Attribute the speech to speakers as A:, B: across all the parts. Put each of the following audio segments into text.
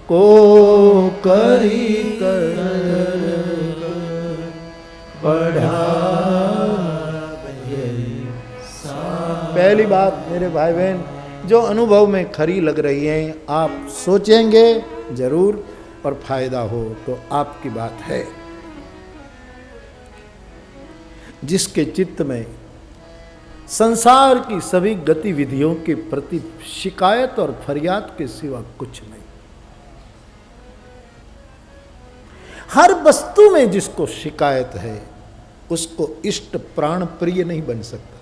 A: को करी कर बढ़ा। पहली बात मेरे भाई बहन, जो अनुभव में खरी लग रही है, आप सोचेंगे जरूर और फायदा हो तो आपकी बात है। जिसके चित्त में संसार की सभी गतिविधियों के प्रति शिकायत और फरियाद के सिवा कुछ नहीं, हर वस्तु में जिसको शिकायत है उसको इष्ट प्राण प्रिय नहीं बन सकता,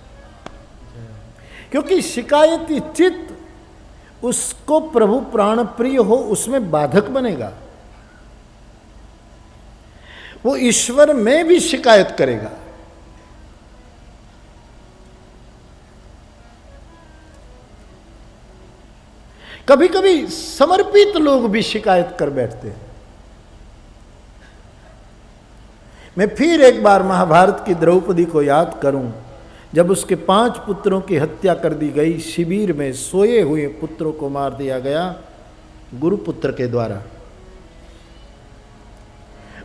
A: क्योंकि शिकायती चित्त उसको प्रभु प्राण प्रिय हो उसमें बाधक बनेगा। वो ईश्वर में भी शिकायत करेगा। कभी कभी समर्पित लोग भी शिकायत कर बैठते हैं। मैं फिर एक बार महाभारत की द्रौपदी को याद करूं, जब उसके 5 पुत्रों की हत्या कर दी गई, शिविर में सोए हुए पुत्रों को मार दिया गया गुरुपुत्र के द्वारा,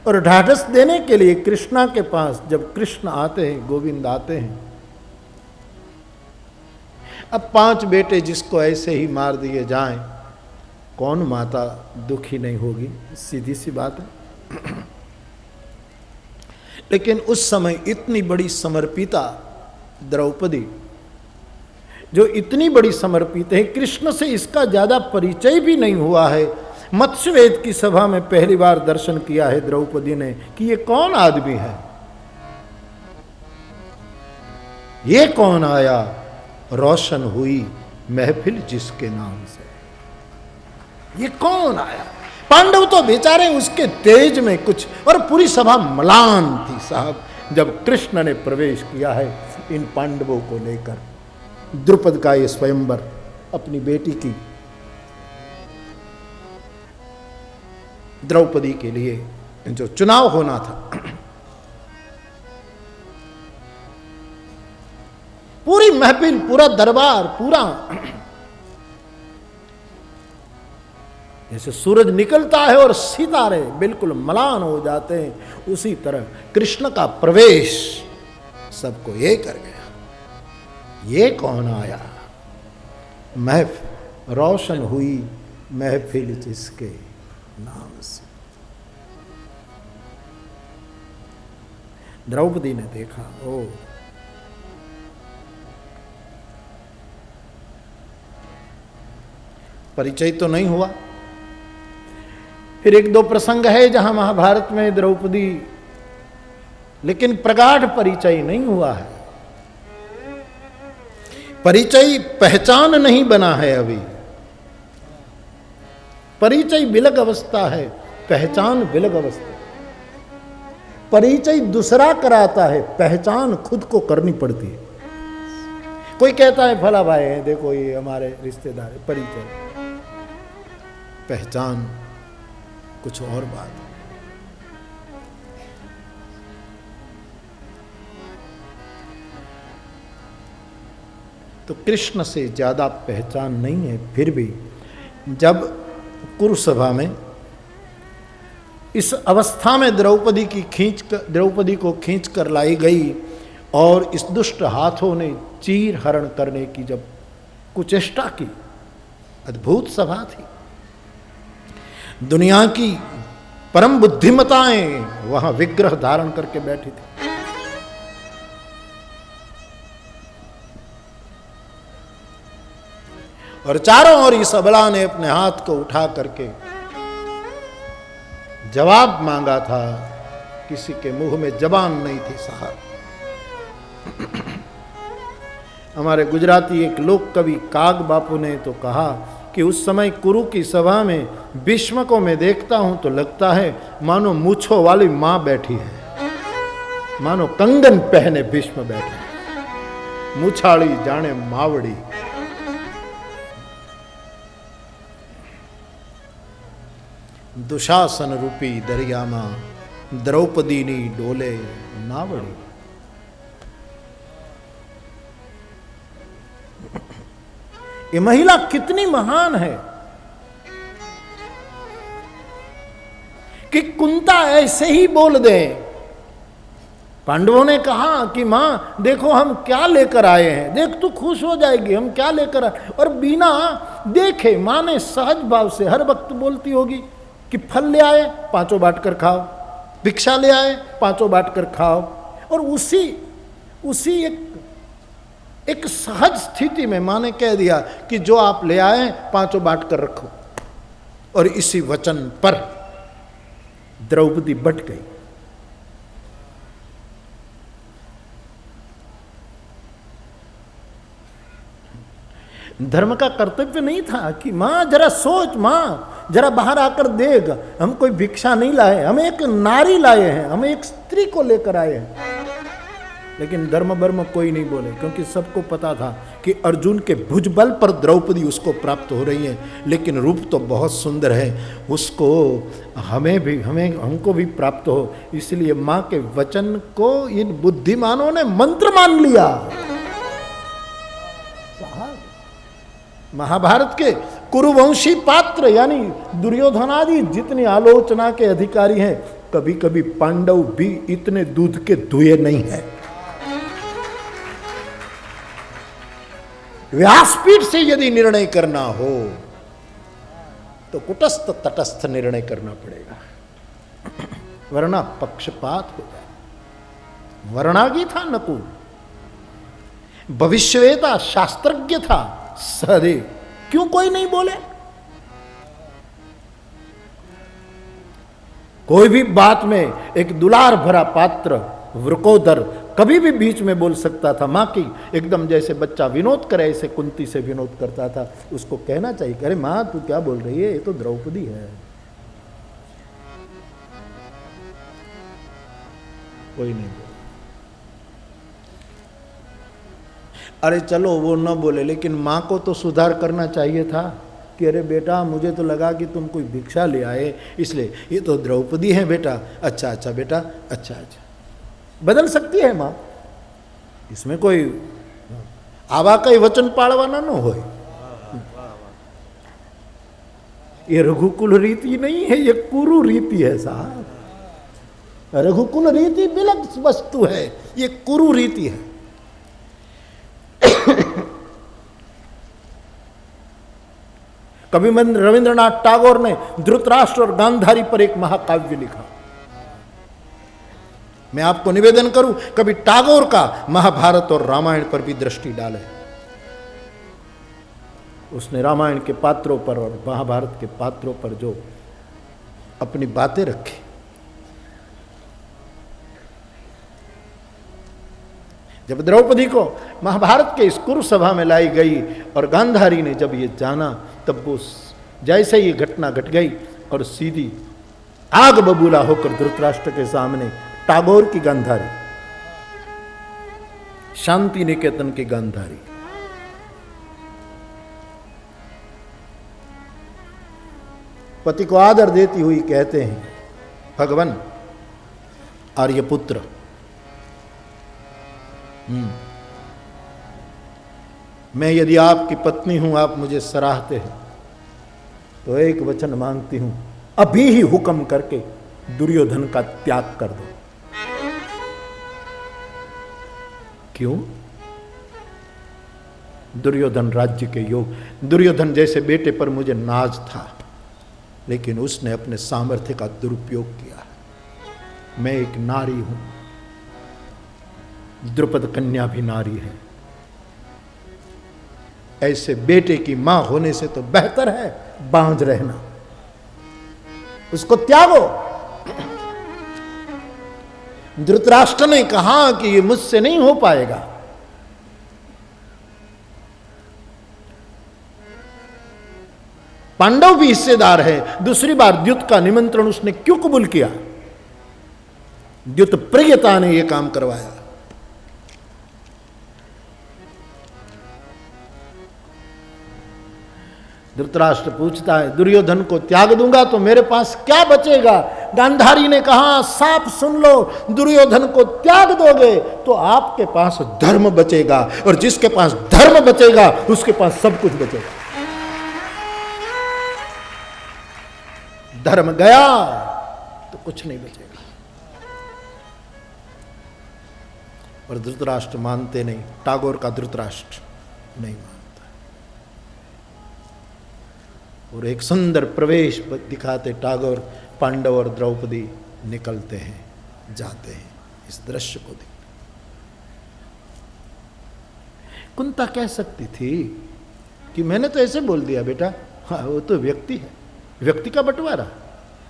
A: और ढाढ़स देने के लिए कृष्णा के पास जब कृष्ण आते हैं, गोविंद आते हैं, अब 5 बेटे जिसको ऐसे ही मार दिए जाएं, कौन माता दुखी नहीं होगी? सीधी सी बात है। लेकिन उस समय इतनी बड़ी समर्पिता द्रौपदी, जो इतनी बड़ी समर्पित है, कृष्ण से इसका ज्यादा परिचय भी नहीं हुआ है। मत्स्यवेद की सभा में पहली बार दर्शन किया है द्रौपदी ने कि ये कौन आदमी है, ये कौन आया, रोशन हुई महफिल जिसके नाम से, ये कौन आया। पांडव तो बेचारे उसके तेज में कुछ, और पूरी सभा मलान थी साहब जब कृष्ण ने प्रवेश किया है इन पांडवों को लेकर। द्रुपद का ये स्वयंवर अपनी बेटी की द्रौपदी के लिए जो चुनाव होना था, पूरी महफिल, पूरा दरबार, पूरा जैसे सूरज निकलता है और सितारे बिल्कुल मलान हो जाते हैं, उसी तरह कृष्ण का प्रवेश सबको ये कर गया। ये कौन आया, महफिल रोशन हुई महफिल जिसके नाम से। द्रौपदी ने देखा, ओ परिचय तो नहीं हुआ। फिर 1-2 प्रसंग है जहां महाभारत में द्रौपदी, लेकिन प्रगाढ़ परिचय नहीं हुआ है। परिचय पहचान नहीं बना है अभी, परिचय विलग अवस्था है, पहचान विलग अवस्था। परिचय दूसरा कराता है, पहचान खुद को करनी पड़ती है। कोई कहता है फला भाई है, देखो ये हमारे रिश्तेदार है, परिचय। पहचान कुछ और बात है। तो कृष्ण से ज्यादा पहचान नहीं है। फिर भी जब कुरुसभा में इस अवस्था में द्रौपदी को खींच कर लाई गई और इस दुष्ट हाथों ने चीर हरण करने की जब कुचेष्टा की, अद्भुत सभा थी। दुनिया की परम बुद्धिमताएं वहां विग्रह धारण करके बैठी थी। और चारों ओर इस अबला ने अपने हाथ को उठा करके जवाब मांगा था। किसी के मुंह में जबान नहीं थी साहब। हमारे गुजराती एक लोक कवि काग बापू ने तो कहा कि उस समय कुरु की सभा में भीष्म को मैं देखता हूं तो लगता है मानो मूछों वाली मां बैठी है, मानो कंगन पहने भीष्म बैठे, मूछाड़ी जाने मावड़ी। दुशासन रूपी दरिया में द्रौपदी नी डोले नावड़ी। ये महिला कितनी महान है। कि कुंता ऐसे ही बोल दे। पांडवों ने कहा कि माँ देखो हम क्या लेकर आए हैं, देख तू खुश हो जाएगी, हम क्या लेकर आए। और बिना देखे माँ ने सहज भाव से हर वक्त बोलती होगी कि फल ले आए, पांचों बांट कर खाओ, भिक्षा ले आए, पांचों बांट कर खाओ। और उसी एक सहज स्थिति में माँ ने कह दिया कि जो आप ले आए पांचों बांट कर रखो। और इसी वचन पर द्रौपदी बट गई। धर्म का कर्तव्य नहीं था कि माँ जरा सोच, माँ जरा बाहर आकर देख, हम कोई भिक्षा नहीं लाए, हम एक नारी लाए हैं, हम एक स्त्री को लेकर आए हैं। लेकिन धर्म वर्म कोई नहीं बोले, क्योंकि सबको पता था कि अर्जुन के भुजबल पर द्रौपदी उसको प्राप्त हो रही है, लेकिन रूप तो बहुत सुंदर है, उसको हमको भी प्राप्त हो। इसलिए माँ के वचन को इन बुद्धिमानों ने मंत्र मान लिया। महाभारत के कुरुवंशी पात्र यानी दुर्योधनादि जितनी आलोचना के अधिकारी हैं, कभी कभी पांडव भी इतने दूध के धुए नहीं है। व्यासपीठ से यदि निर्णय करना हो तो कुटस्थ तटस्थ निर्णय करना पड़ेगा, वरना पक्षपात हो जाए। वरणागी था नकुल, भविष्यवेता शास्त्रज्ञ था सहदेव, क्यों कोई नहीं बोले? कोई भी बात में एक दुलार भरा पात्र वृकोदर कभी भी बीच में बोल सकता था। माँ की एकदम जैसे बच्चा विनोद करे ऐसे कुंती से विनोद करता था, उसको कहना चाहिए, अरे माँ तू क्या बोल रही है, ये तो द्रौपदी है। कोई नहीं बोले। अरे चलो वो न बोले, लेकिन माँ को तो सुधार करना चाहिए था कि अरे बेटा मुझे तो लगा कि तुम कोई भिक्षा ले आए, इसलिए ये तो द्रौपदी है बेटा। अच्छा अच्छा बेटा, अच्छा अच्छा, बदल सकती है माँ, इसमें कोई आवा का वचन पाड़वाना न हो। ये रघुकुल रीति नहीं है, ये कुरु रीति है साहब। रघुकुल रीति बिलक वस्तु है, ये कुरु रीति है। कवि रविंद्रनाथ टैगोर ने धृतराष्ट्र और गांधारी पर एक महाकाव्य लिखा। मैं आपको निवेदन करूं, कभी टैगोर का महाभारत और रामायण पर भी दृष्टि डालें। उसने रामायण के पात्रों पर और महाभारत के पात्रों पर जो अपनी बातें रखी, जब द्रौपदी को महाभारत के इस कुरु सभा में लाई गई और गांधारी ने जब ये जाना, तब वो जैसे ये घटना घट गई और सीधी आग बबूला होकर धृतराष्ट्र के सामने टैगोर की गांधारी, शांति निकेतन की गांधारी, पति को आदर देती हुई कहते हैं, भगवान आर्यपुत्र, मैं यदि आपकी पत्नी हूं, आप मुझे सराहते हैं, तो एक वचन मांगती हूं, अभी ही हुक्म करके दुर्योधन का त्याग कर दो। क्यों? दुर्योधन राज्य के योग, दुर्योधन जैसे बेटे पर मुझे नाज था, लेकिन उसने अपने सामर्थ्य का दुरुपयोग किया। मैं एक नारी हूं, द्रुपद कन्या भी नारी है, ऐसे बेटे की मां होने से तो बेहतर है बांझ रहना, उसको त्यागो। धृतराष्ट्र ने कहा कि ये मुझसे नहीं हो पाएगा। पांडव भी हिस्सेदार है। दूसरी बार द्युत का निमंत्रण उसने क्यों कबूल किया? द्युत प्रियता ने यह काम करवाया। धृतराष्ट्र पूछता है, दुर्योधन को त्याग दूंगा तो मेरे पास क्या बचेगा? गांधारी ने कहा, साफ सुन लो, दुर्योधन को त्याग दोगे तो आपके पास धर्म बचेगा, और जिसके पास धर्म बचेगा उसके पास सब कुछ बचेगा। धर्म गया कुछ नहीं बचेगा। और धृतराष्ट्र मानते नहीं, टागोर का धृतराष्ट्र नहीं मानता। और एक सुंदर प्रवेश दिखाते टागोर, पांडव और द्रौपदी निकलते हैं, जाते हैं। इस दृश्य को देख कुंता कह सकती थी कि मैंने तो ऐसे बोल दिया बेटा, हाँ वो तो व्यक्ति है, व्यक्ति का बंटवारा,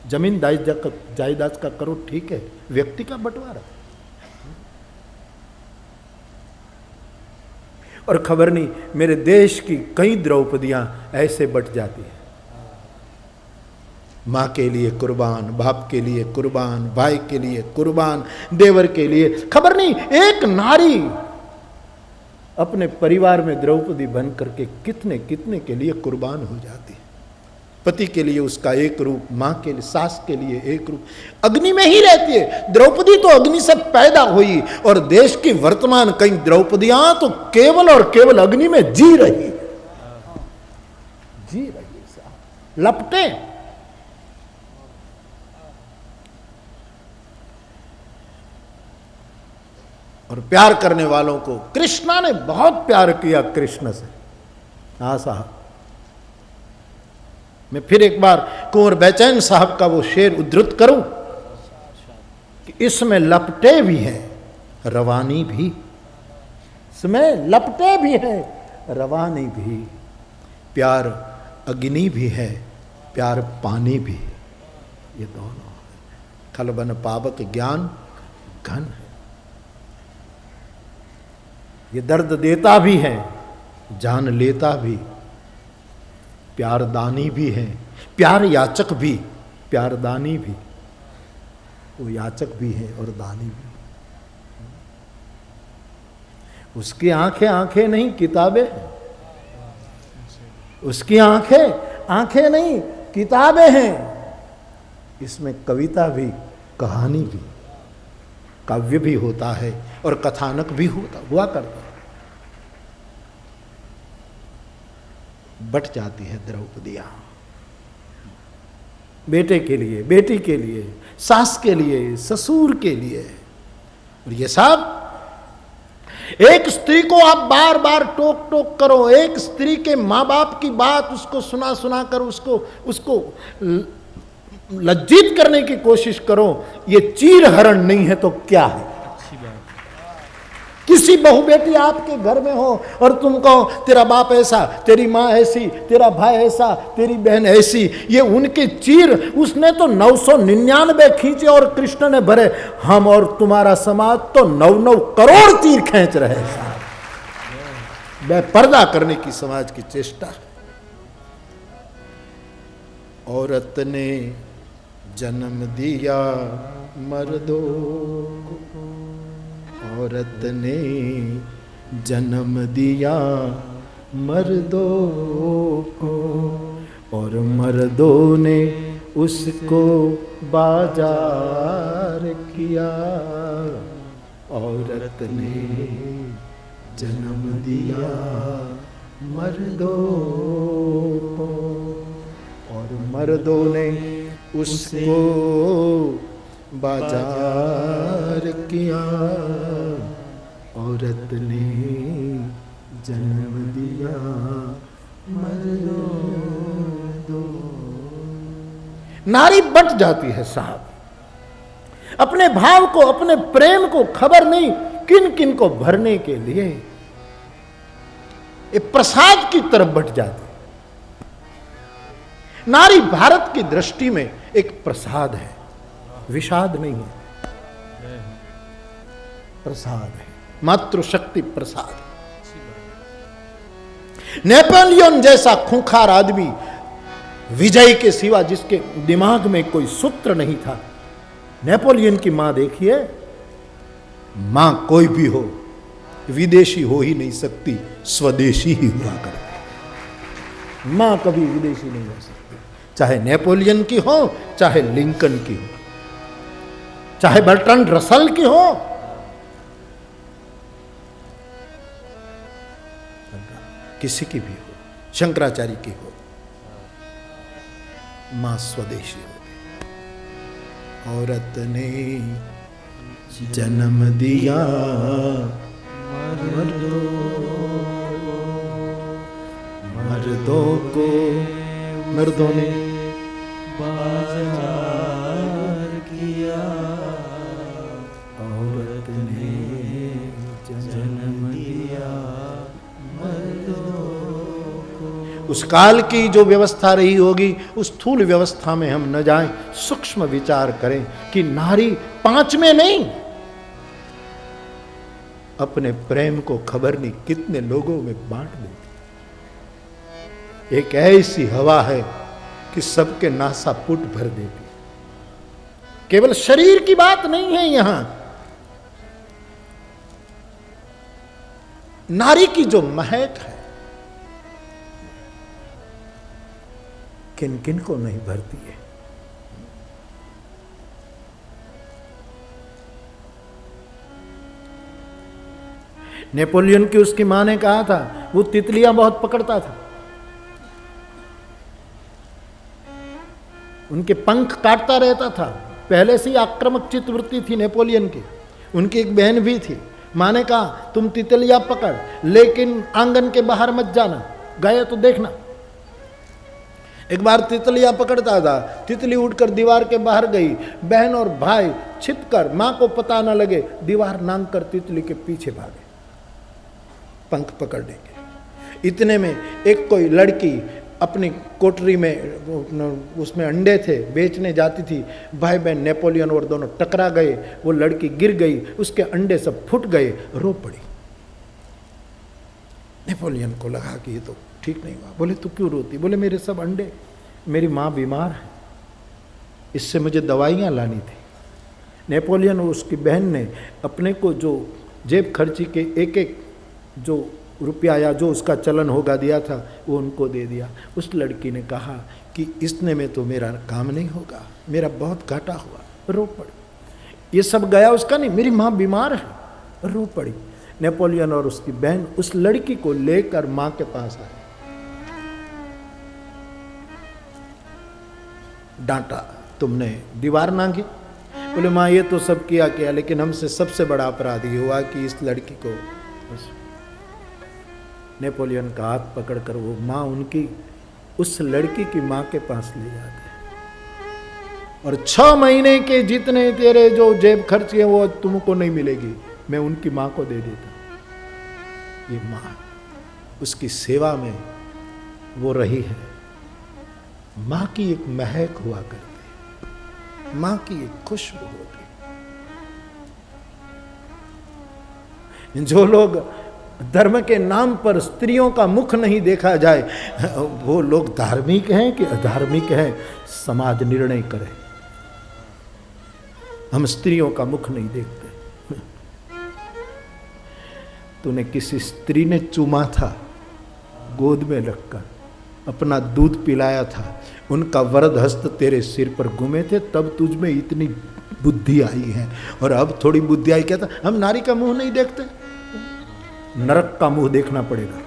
A: जमीन जायदाद का करो ठीक है, व्यक्ति का बंटवारा। और खबर नहीं मेरे देश की कई द्रौपदियां ऐसे बट जाती हैं, माँ के लिए कुर्बान, बाप के लिए कुर्बान, भाई के लिए कुर्बान, देवर के लिए। खबर नहीं एक नारी अपने परिवार में द्रौपदी बन करके कितने कितने के लिए कुर्बान हो जाती है। पति के लिए उसका एक रूप, माँ के लिए, सास के लिए एक रूप, अग्नि में ही रहती है। द्रौपदी तो अग्नि से पैदा हुई, और देश की वर्तमान कई द्रौपदियां तो केवल और केवल अग्नि में जी रही, लपटे। और प्यार करने वालों को कृष्णा ने बहुत प्यार किया कृष्ण से। हाँ साहब, मैं फिर एक बार कुंवर बेचैन साहब का वो शेर उद्धृत करूं कि इसमें लपटे भी हैं रवानी भी, इसमें लपटे भी हैं रवानी भी, प्यार अग्नि भी है, प्यार पानी भी, ये दोनों खलबन पावक ज्ञान घन है। ये दर्द देता भी है, जान लेता भी, प्यार दानी भी है, प्यार याचक भी, प्यार दानी भी, वो याचक भी है और दानी भी। उसकी आंखें आंखें नहीं किताबें, उसकी आंखें आंखें नहीं किताबें हैं। इसमें कविता भी, कहानी भी, काव्य भी होता है और कथानक भी हुआ करता है। बट जाती है द्रौपदियां, बेटे के लिए, बेटी के लिए, सास के लिए, ससुर के लिए। और ये सब एक स्त्री को आप बार बार टोक टोक करो, एक स्त्री के माँ बाप की बात उसको सुना सुना कर उसको लज्जित करने की कोशिश करो, ये चीरहरण नहीं है तो क्या है। किसी बहू बेटी आपके घर में हो और तुम कहो तेरा बाप ऐसा, तेरी माँ ऐसी, तेरा भाई ऐसा, तेरी बहन ऐसी, ये उनके चीर उसने तो 999 खींचे और कृष्ण ने भरे, हम और तुम्हारा समाज तो 9-9 करोड़ तीर खींच रहे हैं। बेपर्दा करने की समाज की चेष्टा। औरत ने जन्म दिया मर्दों को, औरत ने जन्म दिया मर्दों को, और मर्दों ने उसको बाजार किया। औरत ने जन्म दिया मर्दों को, और मर्दों ने उसको बाजार किया। औरत ने जन्म दिया मर्दों। नारी बट जाती है साहब, अपने भाव को, अपने प्रेम को खबर नहीं किन किन को भरने के लिए ये प्रसाद की तरफ बट जाती है। नारी भारत की दृष्टि में एक प्रसाद है, विषाद नहीं है, प्रसाद है, मातृशक्ति प्रसाद। नेपोलियन जैसा खूंखार आदमी, विजय के सिवा जिसके दिमाग में कोई सूत्र नहीं था, नेपोलियन की मां देखिए, मां कोई भी हो, विदेशी हो ही नहीं सकती, स्वदेशी ही हुआ करती। मां कभी विदेशी नहीं हो सकती, चाहे नेपोलियन की हो, चाहे लिंकन की हो, चाहे बर्ट्रैंड रसल की हो, किसी की भी हो, शंकराचार्य की हो, मां स्वदेशी होती। औरत ने जन्म दिया मर्दों को, मर्दों ने बाजार किया, औरत ने जन्म दिया मर्दों को। उस काल की जो व्यवस्था रही होगी उस स्थूल व्यवस्था में हम न जाएं, सूक्ष्म विचार करें कि नारी 5 में नहीं, अपने प्रेम को खबर नहीं कितने लोगों में बांट देती। एक ऐसी हवा है कि सबके नासापुट भर देती। केवल शरीर की बात नहीं है यहां, नारी की जो महक है किन किन को नहीं भरती है। नेपोलियन की उसकी मां ने कहा था वो तितलियां बहुत पकड़ता था, उनके पंख काटता रहता था। पहले से ही आक्रामक चित्तवृत्ति थी नेपोलियन की। उनकी एक बहन भी थी, मां ने कहा तुम तितलियां पकड़ लेकिन आंगन के बाहर मत जाना, गए तो देखना। एक बार तितलियां पकड़ता था, तितली उड़कर दीवार के बाहर गई, बहन और भाई छिपकर मां को पता न लगे दीवार नांग कर तितली के पीछे भागे पंख पकड़ने के। इतने में एक कोई लड़की अपनी कोठरी में उसमें अंडे थे बेचने जाती थी, भाई बहन नेपोलियन और दोनों टकरा गए, वो लड़की गिर गई, उसके अंडे सब फूट गए, रो पड़ी। नेपोलियन को लगा कि ये तो ठीक नहीं हुआ। बोले तू क्यों रोती? बोले मेरे सब अंडे, मेरी माँ बीमार है, इससे मुझे दवाइयाँ लानी थी। नेपोलियन और उसकी बहन ने अपने को जो जेब खर्ची के एक एक जो रुपया या जो उसका चलन होगा दिया था वो उनको दे दिया। उस लड़की ने कहा कि इसने में तो मेरा काम नहीं होगा, मेरा बहुत घाटा हुआ, रो पड़ी। ये सब गया उसका नहीं, मेरी माँ बीमार है, रो पड़ी। नेपोलियन और उसकी बहन उस लड़की को लेकर माँ के पास आए, डांटा तुमने दीवार नांगी। बोले माँ ये तो सब किया किया, लेकिन हमसे सबसे बड़ा अपराध ये हुआ कि इस लड़की को। नेपोलियन का हाथ पकड़कर वो माँ उनकी उस लड़की की माँ के पास ले जाते और 6 महीने के जितने तेरे जो जेब खर्च है वो तुमको नहीं मिलेगी, मैं उनकी माँ को दे देता। ये माँ उसकी सेवा में वो रही है। माँ की एक महक हुआ करती, माँ की एक खुशबू होती। जो लोग धर्म के नाम पर स्त्रियों का मुख नहीं देखा जाए वो लोग धार्मिक हैं कि अधार्मिक हैं, समाज निर्णय करे। हम स्त्रियों का मुख नहीं देखते। तूने किसी स्त्री ने चूमा था, गोद में रखकर अपना दूध पिलाया था, उनका वरद हस्त तेरे सिर पर घूमे थे, तब तुझ में इतनी बुद्धि आई है। और अब थोड़ी बुद्धि आई, क्या था हम नारी का मुंह नहीं देखते, नरक का मुंह देखना पड़ेगा।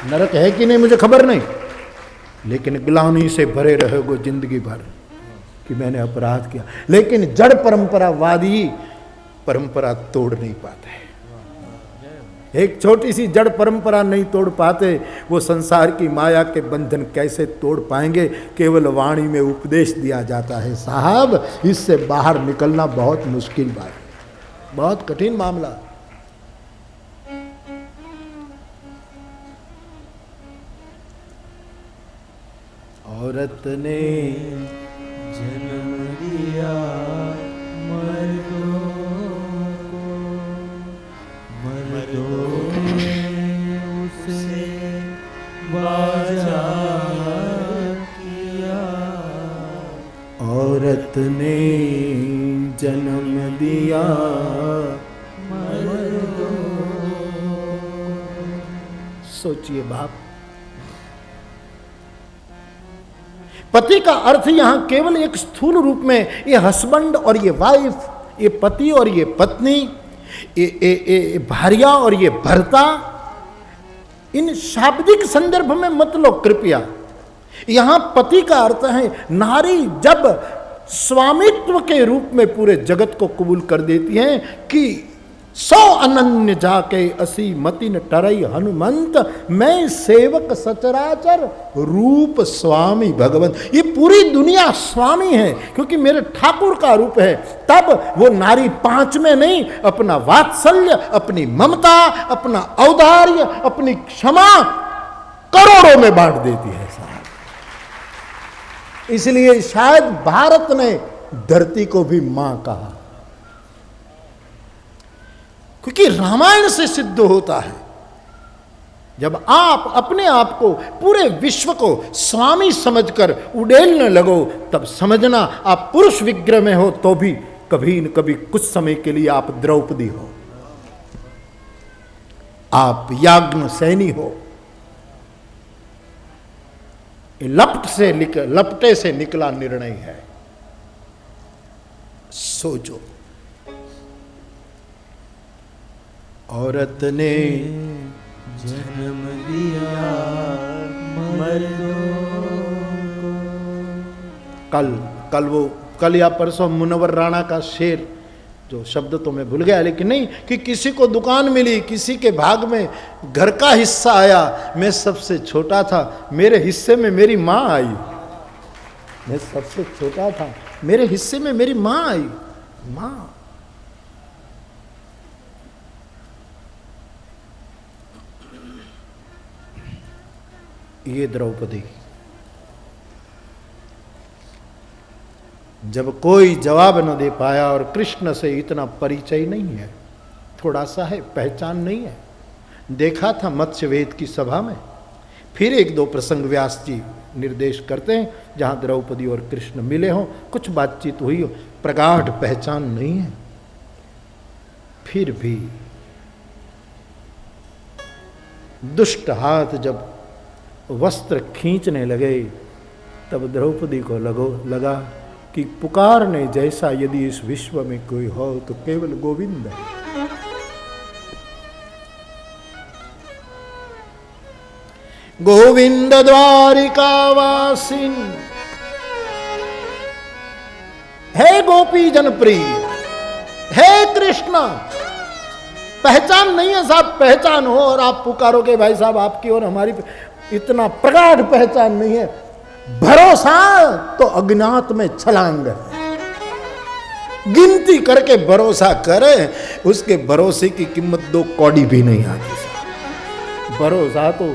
A: नरक है कि नहीं मुझे खबर नहीं, लेकिन ग्लानि से भरे रहोगे जिंदगी भर कि मैंने अपराध किया। लेकिन जड़ परंपरावादी परंपरा तोड़ नहीं पाते। एक छोटी सी जड़ परंपरा नहीं तोड़ पाते, वो संसार की माया के बंधन कैसे तोड़ पाएंगे? केवल वाणी में उपदेश दिया जाता है साहब, इससे बाहर निकलना बहुत मुश्किल बात है, बहुत कठिन मामला। औरत ने जन्म दिया मर्दों को, मर्दों ने उसे बाजार किया। औरत ने जन्म दिया मर्दों। सोचिए बाप, पति का अर्थ यहां केवल एक स्थूल रूप में ये हस्बैंड और ये वाइफ, ये पति और ये पत्नी, ये भार्या और ये भर्ता, इन शाब्दिक संदर्भ में मत लो कृपया। यहां पति का अर्थ है नारी जब स्वामित्व के रूप में पूरे जगत को कबूल कर देती हैं कि सौ अनन्य जाके असी मतिन टरई हनुमंत, मैं सेवक सचराचर रूप स्वामी भगवंत। ये पूरी दुनिया स्वामी है क्योंकि मेरे ठाकुर का रूप है। तब वो नारी पांच में नहीं, अपना वात्सल्य, अपनी ममता, अपना औदार्य, अपनी क्षमा करोड़ों में बांट देती है साहब। इसलिए शायद भारत ने धरती को भी मां कहा, क्योंकि रामायण से सिद्ध होता है जब आप अपने आप को पूरे विश्व को स्वामी समझकर उड़ेलने लगो, तब समझना आप पुरुष विग्रह में हो तो भी कभी न कभी कुछ समय के लिए आप द्रौपदी हो, आप याज्ञसेनी हो। लपटे से निकला निर्णय है, सोचो। औरत ने
B: जन्म दिया मर्दों को। कल या परसों मुनव्वर राणा का शेर, जो शब्द तो मैं भूल गया, लेकिन नहीं कि किसी को दुकान मिली, किसी के भाग में घर का हिस्सा आया, मैं सबसे छोटा था, मेरे हिस्से में मेरी मां आई। मैं सबसे छोटा था, मेरे हिस्से में मेरी मां आई। मां, ये द्रौपदी। जब कोई जवाब न दे पाया और कृष्ण से इतना परिचय नहीं है, थोड़ा सा है, पहचान नहीं है। देखा था मत्स्यवेद की सभा में, फिर एक दो प्रसंग व्यास जी निर्देश करते हैं जहां द्रौपदी और कृष्ण मिले हों, कुछ बातचीत हुई हो, प्रगाढ़ पहचान नहीं है। फिर भी दुष्ट हाथ जब वस्त्र खींचने लगे, तब द्रौपदी को लगा कि पुकारने जैसा यदि इस विश्व में कोई हो तो केवल गोविंद है। गोविंद द्वारिकावासिन, हे गोपी जनप्रिय, हे कृष्ण। पहचान नहीं है साहब, पहचान हो और आप पुकारोगे भाई साहब आपकी और हमारी, इतना प्रगाढ़ पहचान नहीं है। भरोसा तो अज्ञात में छलांग है। गिनती करके भरोसा करे, उसके भरोसे की कीमत 2 कौड़ी भी नहीं आती साहब। भरोसा तो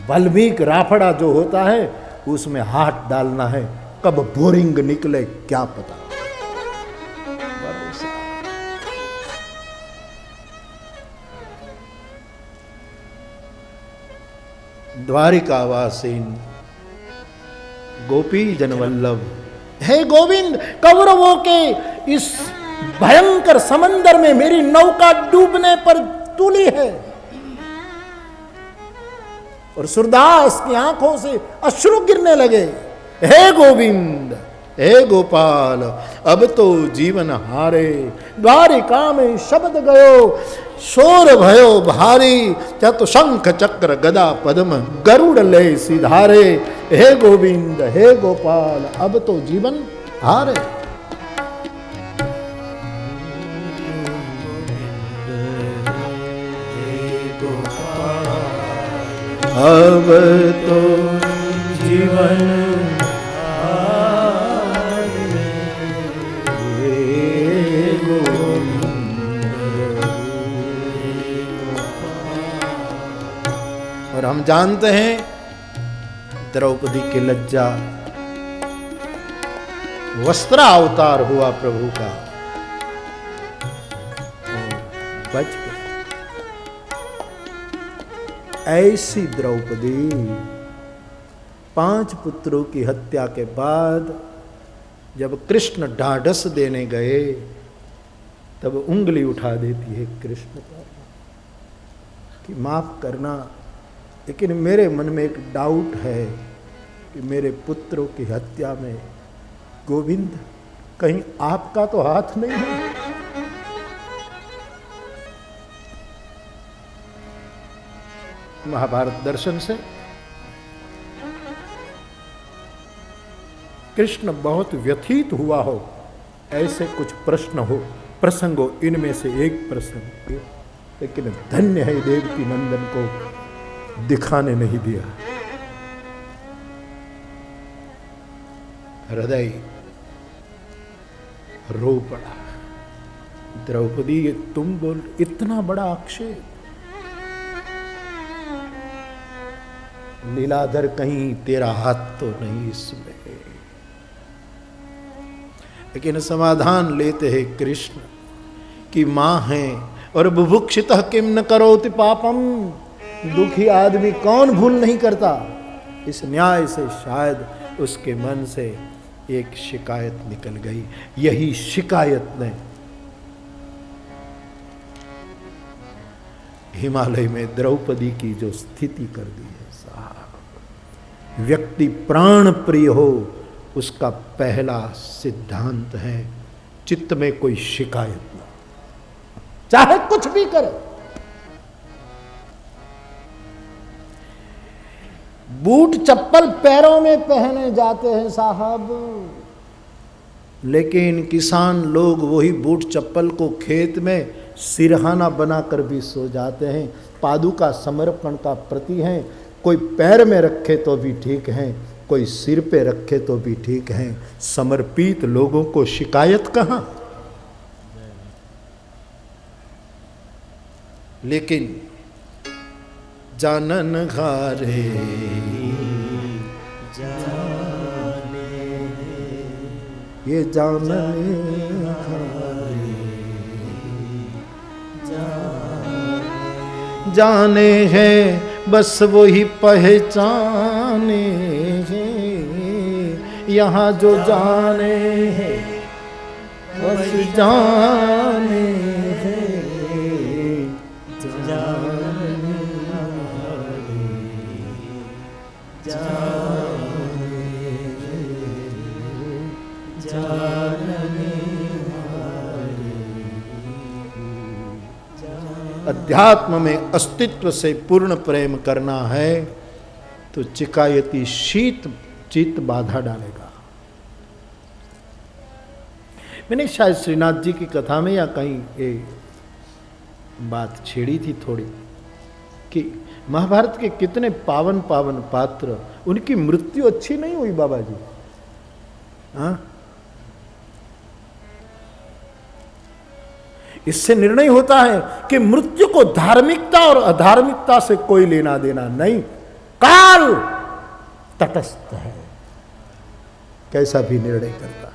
B: बल्मीक राफड़ा जो होता है उसमें हाथ डालना है, कब बोरिंग निकले क्या पता। भरोसा। द्वारिकावासीन गोपी जनवल्लभ, हे गोविंद, कौरवों के इस भयंकर समंदर में मेरी नौका डूबने पर तुली है। और सूरदास की आंखों से अश्रु गिरने लगे। हे गोविंद, हे गोपाल, अब तो जीवन हारे, द्वारिका में शब्द गयो, शोर भयो भारी, चतु शंख चक्र गदा पद्म गरुड़ ले सिधारे। हे गोविंद, हे गोपाल, अब तो जीवन हारे। अब तो जीवन और हम जानते हैं द्रौपदी की लज्जा, वस्त्रावतार हुआ प्रभु का और बच गई। ऐसी द्रौपदी 5 पुत्रों की हत्या के बाद जब कृष्ण ढाढ़स देने गए, तब उंगली उठा देती है कृष्ण पर कि माफ करना, लेकिन मेरे मन में एक डाउट है कि मेरे पुत्रों की हत्या में गोविंद कहीं आपका तो हाथ नहीं है। महाभारत दर्शन से कृष्ण बहुत व्यथित हुआ हो, ऐसे कुछ प्रश्न हो, प्रसंग हो, इनमें से एक प्रसंग। लेकिन धन्य है देवकी नंदन को दिखाने नहीं दिया। हृदय रो पड़ा। द्रौपदी, ये तुम बोल, इतना बड़ा आक्षेप। लीलाधर, कहीं तेरा हाथ तो नहीं इसमें। लेकिन समाधान लेते हैं कृष्ण कि मां है और बुभुक्षितः किम न करोति पापम। दुखी आदमी कौन भूल नहीं करता। इस न्याय से शायद उसके मन से एक शिकायत निकल गई। यही शिकायत ने हिमालय में द्रौपदी की जो स्थिति कर दी है साहब। व्यक्ति प्राण प्रिय हो, उसका पहला सिद्धांत है चित्त में कोई शिकायत ना, चाहे कुछ भी करे। बूट चप्पल पैरों में पहने जाते हैं साहब, लेकिन किसान लोग वही बूट चप्पल को खेत में सिरहाना बनाकर भी सो जाते हैं। पादुका समर्पण का प्रति है। कोई पैर में रखे तो भी ठीक है, कोई सिर पे रखे तो भी ठीक है। समर्पित लोगों को शिकायत कहां। लेकिन जानन घारे ये जानन घारे जाने हैं बस वही पहचाने हैं। यहाँ जो जाने हैं बस जाने हैं। अध्यात्म में अस्तित्व से पूर्ण प्रेम करना है तो चिकायती शीत चित बाधा डालेगा। मैंने शायद श्रीनाथ जी की कथा में या कहीं ये बात छेड़ी थी थोड़ी कि महाभारत के कितने पावन पावन पात्र, उनकी मृत्यु अच्छी नहीं हुई बाबा जी। हाँ, इससे निर्णय होता है कि मृत्यु को धार्मिकता और अधार्मिकता से कोई लेना देना नहीं। काल तटस्थ है, कैसा भी निर्णय करता है।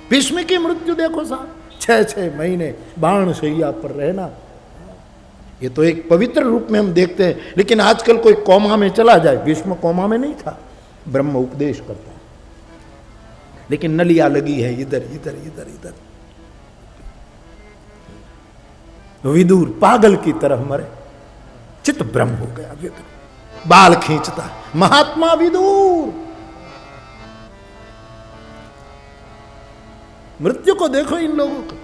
B: भीष्म की मृत्यु देखो साहब, 6-6 महीने बाण शैया पर रहना, ये तो एक पवित्र रूप में हम देखते हैं। लेकिन आजकल कोई कोमा में चला जाए, भीष्म कोमा में नहीं था, ब्रह्म उपदेश करता है, लेकिन नलिया लगी है इधर इधर इधर इधर। विदुर पागल की तरह मरे, चित्त ब्रह्म हो गया विदुर, बाल खींचता महात्मा विदुर। मृत्यु को देखो इन लोगों को।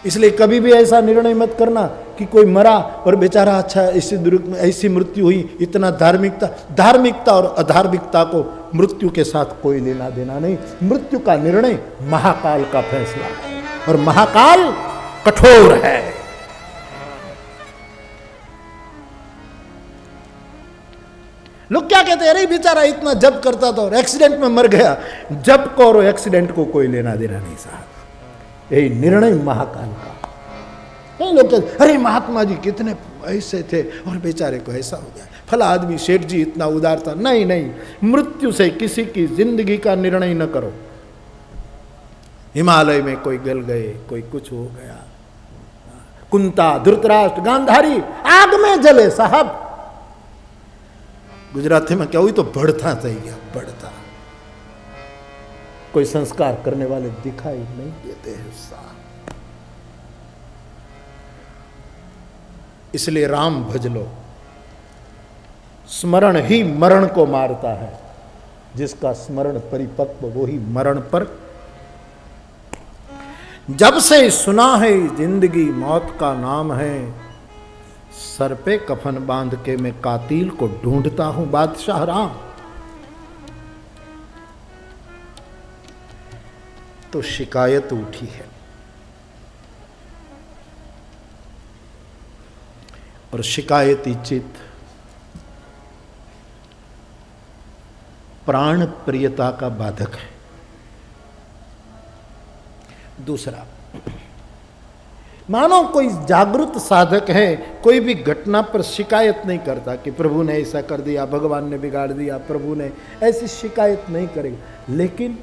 B: इसलिए कभी भी ऐसा निर्णय मत करना कि कोई मरा और बेचारा अच्छा ऐसी मृत्यु हुई। इतना धार्मिकता और अधार्मिकता को मृत्यु के साथ कोई लेना देना नहीं। मृत्यु का निर्णय महाकाल का फैसला है और महाकाल कठोर है। लोग क्या कहते हैं, अरे बेचारा इतना जप करता था और एक्सीडेंट में मर गया। जप को और एक्सीडेंट को कोई लेना देना नहीं साहब, यही निर्णय महाकाल का। कई लोग कहते अरे महात्मा जी कितने ऐसे थे और बेचारे को ऐसा हो गया, फला आदमी सेठ जी इतना उदार था। नहीं नहीं, मृत्यु से किसी की जिंदगी का निर्णय न करो। हिमालय में कोई गल गए, कोई कुछ हो गया। कुंता, धृतराष्ट्र, गांधारी आग में जले साहब। गुजराती में क्या हुई तो बढ़ता सही गया, बढ़ता। कोई संस्कार करने वाले दिखाई नहीं देते हैं साहब। इसलिए राम भज लो। स्मरण ही मरण को मारता है। जिसका स्मरण परिपक्व वो ही मरण पर। जब से सुना है जिंदगी मौत का नाम है, सर पे कफन बांध के मैं कातिल को ढूंढता हूं बादशाह राम।
A: तो शिकायत उठी है। और शिकायती चित्त प्राण प्रियता का बाधक है। दूसरा, मानो कोई जागृत साधक है, कोई भी घटना पर शिकायत नहीं करता कि प्रभु ने ऐसा कर दिया, भगवान ने बिगाड़ दिया, प्रभु ने, ऐसी शिकायत नहीं करेगा, लेकिन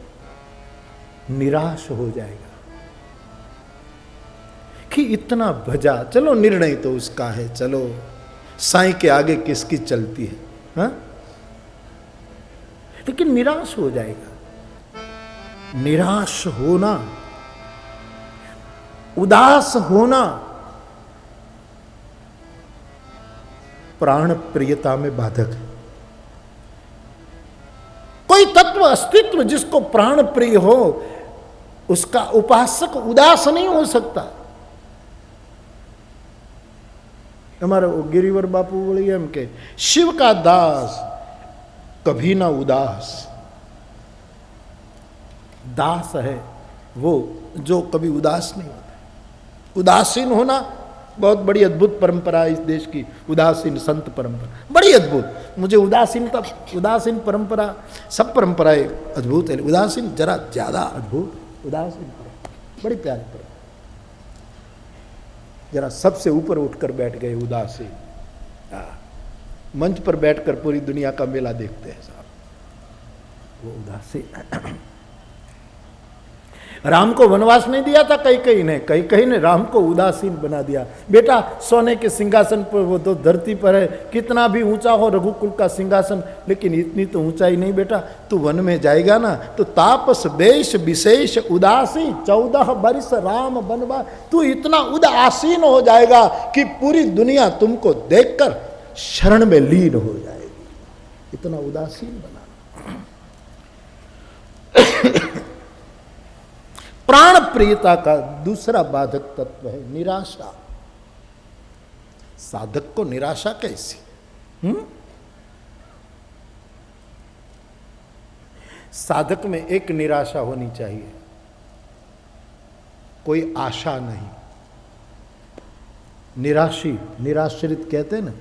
A: निराश हो जाएगा कि इतना भजा, चलो निर्णय तो उसका है, चलो साईं के आगे किसकी चलती है, हाँ? लेकिन निराश हो जाएगा। निराश होना, उदास होना प्राण प्रियता में बाधक है। कोई तत्व अस्तित्व जिसको प्राण प्रिय हो, उसका उपासक उदास नहीं हो सकता। हमारे वो गिरिवर बापू बोलिए हम के, शिव का दास कभी ना उदास। दास है वो जो कभी उदास नहीं होता। उदासीन होना बहुत बड़ी अद्भुत परंपरा है इस देश की, उदासीन संत परंपरा बड़ी अद्भुत। मुझे उदासीनता, उदासीन परंपरा, सब परंपराएं अद्भुत है, उदासीन जरा ज्यादा अद्भुत। उदासीन परंपरा बड़ी प्यारी परंपरा, जरा सबसे ऊपर उठकर बैठ गए उदासीन। मंच पर बैठकर पूरी दुनिया का मेला देखते हैं साहब, वो उदासीन। राम को वनवास नहीं दिया था कैकेयी ने, कैकेयी ने राम को उदासीन बना दिया। बेटा सोने के सिंहासन पर, वो तो धरती पर है, कितना भी ऊंचा हो रघुकुल का सिंहासन, लेकिन इतनी तो ऊंचाई नहीं बेटा। तू वन में जाएगा ना तो तापस वेश विशेष उदासी 14 वर्ष राम बनवा, तू इतना उदासीन हो जाएगा कि पूरी दुनिया तुमको देखकर शरण में लीन हो जाएगी। इतना उदासीन बना। प्राण प्रियता का दूसरा बाधक तत्व है निराशा। साधक को निराशा कैसी? साधक में एक निराशा होनी चाहिए, कोई आशा नहीं। निराशी, निराश्रित कहते हैं ना,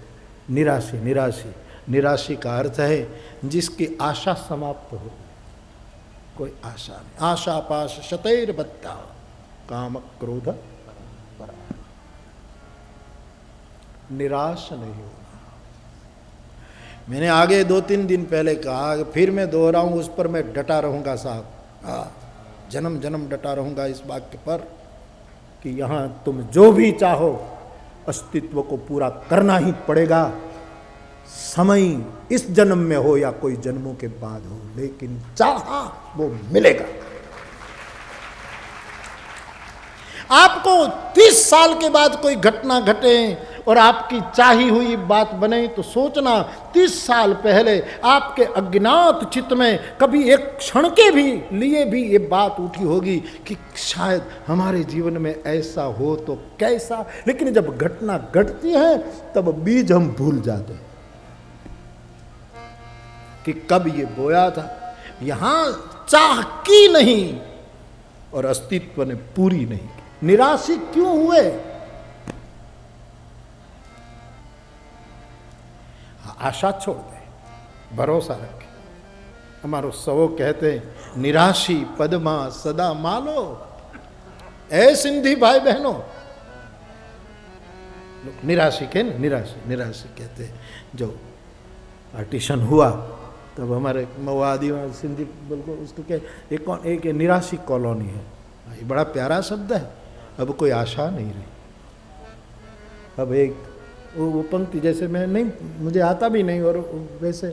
A: निराशी, निराशी, निराशी का अर्थ है जिसकी आशा समाप्त हो, कोई आशा नहीं। आशा पाश शतैर बद्धा काम क्रोध परा। निराश नहीं होना। मैंने आगे 2-3 दिन पहले कहा, फिर मैं दोहराऊं, उस पर मैं डटा रहूंगा साहब, जन्म जन्म डटा रहूंगा इस वाक्य पर कि यहां तुम जो भी चाहो अस्तित्व को पूरा करना ही पड़ेगा। समय इस जन्म में हो या कोई जन्मों के बाद हो, लेकिन चाहा वो मिलेगा। आपको 30 साल के बाद कोई घटना घटे और आपकी चाही हुई बात बने तो सोचना 30 साल पहले आपके अज्ञात चित्त में कभी एक क्षण के भी लिए भी ये बात उठी होगी कि शायद हमारे जीवन में ऐसा हो तो कैसा। लेकिन जब घटना घटती है तब बीज हम भूल जाते हैं कि कब ये बोया था। यहां चाह की नहीं और अस्तित्व ने पूरी नहीं की। निराशी क्यों हुए? आशा छोड़ दे, भरोसा रखे। हमारो सवो कहते हैं, निराशी पद्मा सदा मालो। ऐ सिंधी भाई बहनों, निराशी के निराशी, निराशी कहते हैं। जो पार्टीशन हुआ तब हमारे मवादी सिंधी बिल्कुल उसको क्या, एक निराशी कॉलोनी है। ये बड़ा प्यारा शब्द है। अब कोई आशा नहीं रही। अब एक वो पंक्ति, जैसे मैं नहीं, मुझे आता भी नहीं और वैसे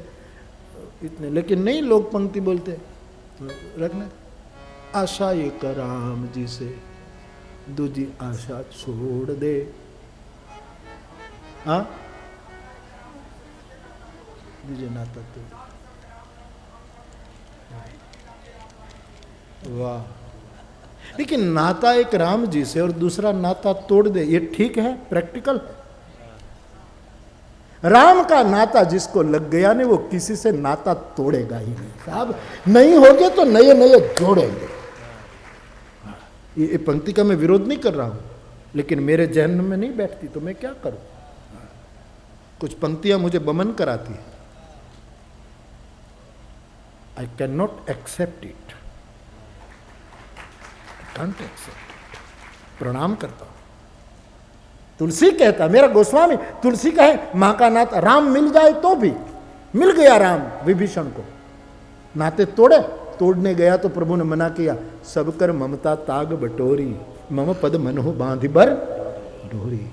A: इतने, लेकिन नहीं लोग पंक्ति बोलते रखना, आशा ये कराम जी से दूजी आशा छोड़ दे। हाँ दीजिए नाता तो, वाह। लेकिन नाता एक राम जी से और दूसरा नाता तोड़ दे, ये ठीक है? प्रैक्टिकल है? राम का नाता जिसको लग गया ने वो किसी से नाता तोड़ेगा ही नहीं साहब। नहीं होगे तो नए नए जोड़ेंगे। ये पंक्ति का मैं विरोध नहीं कर रहा हूं, लेकिन मेरे जहन में नहीं बैठती तो मैं क्या करूं। कुछ पंक्तियां मुझे बमन कराती है। I can not accept it, can't accept. प्रणाम करता हूं। तुलसी कहता, मेरा गोस्वामी तुलसी कहे मां का नाथ राम मिल जाए तो भी, मिल गया राम विभीषण को, नाते तोड़ने गया तो प्रभु ने मना किया, सब कर ममता ताग बटोरी, मम पद मनहु बांधि बर डोरी।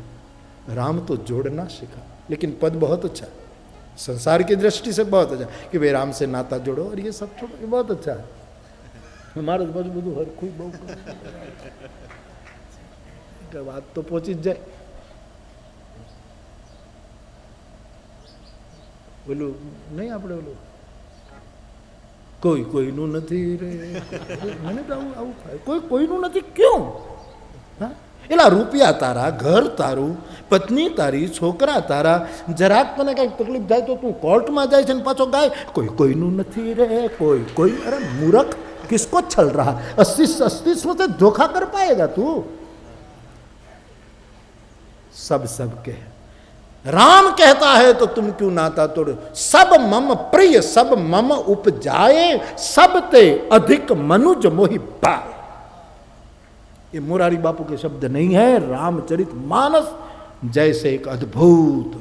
A: राम तो जोड़ना सीखा, लेकिन पद बहुत अच्छा है, संसार की दृष्टि से बहुत अच्छा कि वे राम से नाता जोड़ो और ये सब छोड़ो, ये बहुत अच्छा है। हमारे बस बुधु हर कोई बहु बात तो पहुंची जाए। બોલું નહીં આપણે બોલું કોઈ કોઈનું નથી રે, મને તો આવું થાય, કોઈ કોઈનું નથી ક્यों? હા, એલા રૂપિયા તારા, ઘર તારું, પત્ની તારી, છોકરા તારા, જરાક તને કંઈક તકલીફ થાય તો તું કોર્ટમાં જાય છે ને પાછો ગાય કોઈ કોઈનું નથી રે, કોઈ કોઈ। અરે મૂર્ખ, किसको छल रहा? अस्तित्व से धोखा कर पाएगा तू? सब सबके है। राम कहता है तो तुम क्यों नाता तोड़ो? सब मम प्रिय सब मम उपजाए, सब ते अधिक मनुज मोहि पाए। ये मुरारी बापू के शब्द नहीं है, रामचरित मानस जैसे एक अद्भुत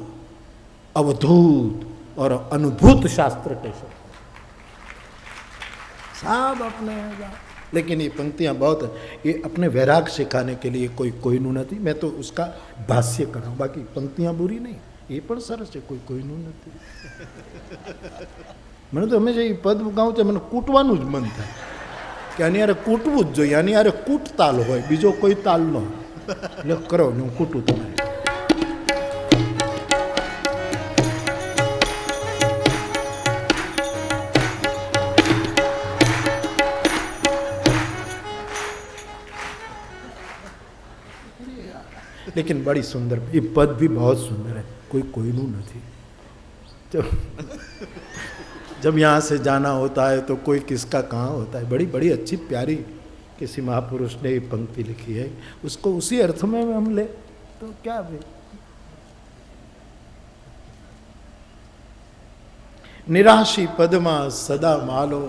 A: अवधूत और अनुभूत शास्त्र के शब्द सब अपने। लेकिन ये पंक्तियां बहुत, ये अपने वैराग सिखाने के लिए कोई कोईनू नहीं। मैं तो उसका भाष्य कर रहा हूँ, बाकी पंक्तियां बुरी नहीं, ये पण सरस है, कोई कोईनू नहीं। मैंने तो हमेशा ये पद गाऊँ तो मैंने कूटवानुं ज मन था कि आनी यारे कूटवुं ज जोईए, आनी यारे कूट ताल होय, बीजो कोई ताल न होय। એટલે કરો ને હું કૂટું તમારે। लेकिन बड़ी सुंदर, ये पद भी बहुत सुंदर है, कोई कोईनू नहीं। जब यहाँ से जाना होता है तो कोई किसका कहाँ होता है। बड़ी बड़ी अच्छी प्यारी किसी महापुरुष ने ये पंक्ति लिखी है, उसको उसी अर्थ में हम ले तो क्या भाई। निराशी पदमा सदा मालो,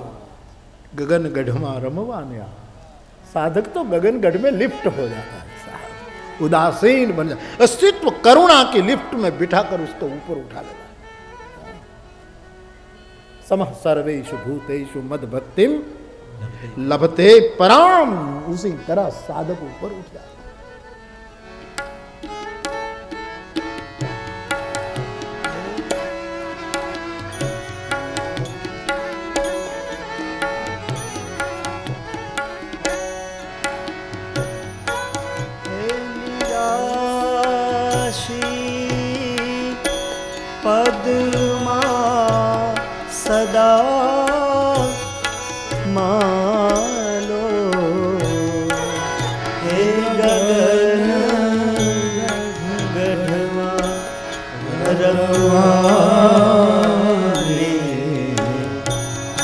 A: गगन गढ़मा रमवान्या। साधक तो गगन गढ़ में लिफ्ट हो जाता है, उदासीन बन जाए, अस्तित्व करुणा की लिफ्ट में बिठाकर उसको ऊपर उठा लेगा। समः सर्वेषु भूतेषु मद भक्तिम लभते पराम, उसी तरह साधक ऊपर उठ जाए।
C: पद्मा सदा मालो, हे गगन गढ़वा रमवाने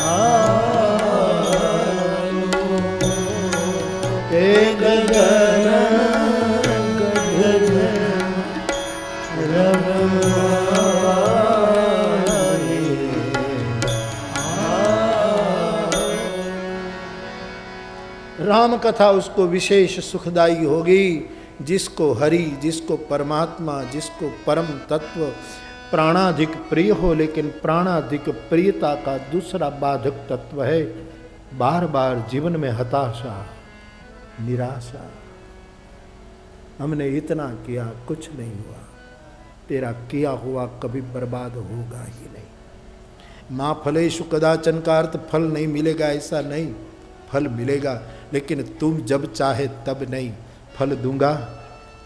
C: आलो, हे गगन
A: राम कथा उसको विशेष सुखदायी होगी जिसको हरि, जिसको परमात्मा, जिसको परम तत्व प्राणाधिक प्रिय हो। लेकिन प्राणाधिक प्रियता का दूसरा बाधक तत्व है बार बार जीवन में हताशा, निराशा। हमने इतना किया, कुछ नहीं हुआ, तेरा किया हुआ कभी बर्बाद होगा ही नहीं। माँ फलेषु कदाचन का अर्थ फल नहीं मिलेगा ऐसा नहीं, फल मिलेगा, लेकिन तुम जब चाहे तब नहीं। फल दूंगा,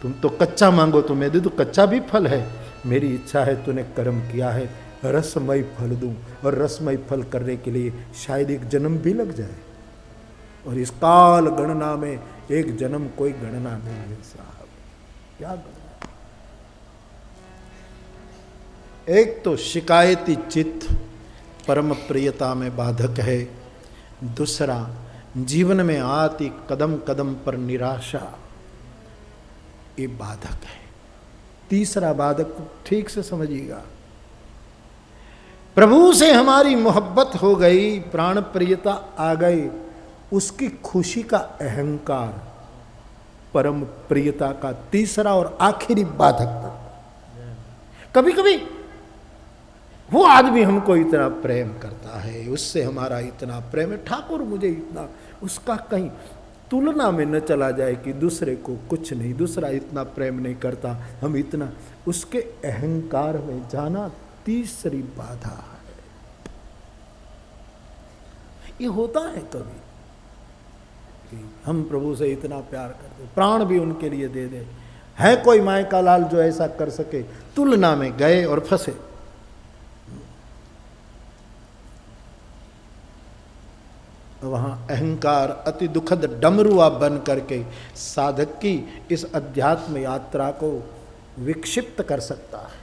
A: तुम तो कच्चा मांगो तो मैं दे दूं, कच्चा भी फल है। मेरी इच्छा है तूने कर्म किया है, रसमय फल दूं, और रसमय फल करने के लिए शायद एक जन्म भी लग जाए, और इस काल गणना में एक जन्म कोई गणना नहीं है साहब, क्या गणना। एक तो शिकायती चित्त परम प्रियता में बाधक है, दूसरा जीवन में आती कदम कदम पर निराशा, ये बाधक है। तीसरा बाधक ठीक से समझिएगा, प्रभु से हमारी मोहब्बत हो गई, प्राण प्रियता आ गई, उसकी खुशी का अहंकार परम प्रियता का तीसरा और आखिरी बाधक। कभी कभी वो आदमी हमको इतना प्रेम करता है, उससे हमारा इतना प्रेम है, ठाकुर मुझे इतना, उसका कहीं तुलना में न चला जाए कि दूसरे को कुछ नहीं, दूसरा इतना प्रेम नहीं करता, हम इतना, उसके अहंकार में जाना तीसरी बाधा है। ये होता है कभी कि हम प्रभु से इतना प्यार करते, प्राण भी उनके लिए दे दे, है कोई माय का लाल जो ऐसा कर सके, तुलना में गए और फंसे। वहां अहंकार अति दुखद डमरुआ बन करके साधक की इस अध्यात्म यात्रा को विक्षिप्त कर सकता है।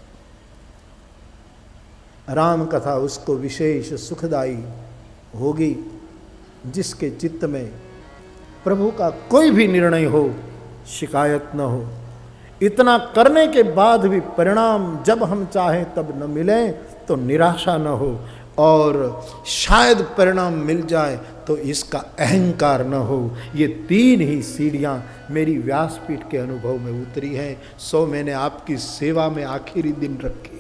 A: राम कथा उसको विशेष सुखदाई होगी जिसके चित्त में प्रभु का कोई भी निर्णय हो शिकायत न हो। इतना करने के बाद भी परिणाम जब हम चाहें तब न मिले तो निराशा न हो, और शायद परिणाम मिल जाए तो इसका अहंकार न हो। ये तीन ही सीढ़ियाँ मेरी व्यासपीठ के अनुभव में उतरी हैं, सो मैंने आपकी सेवा में आखिरी दिन रखी।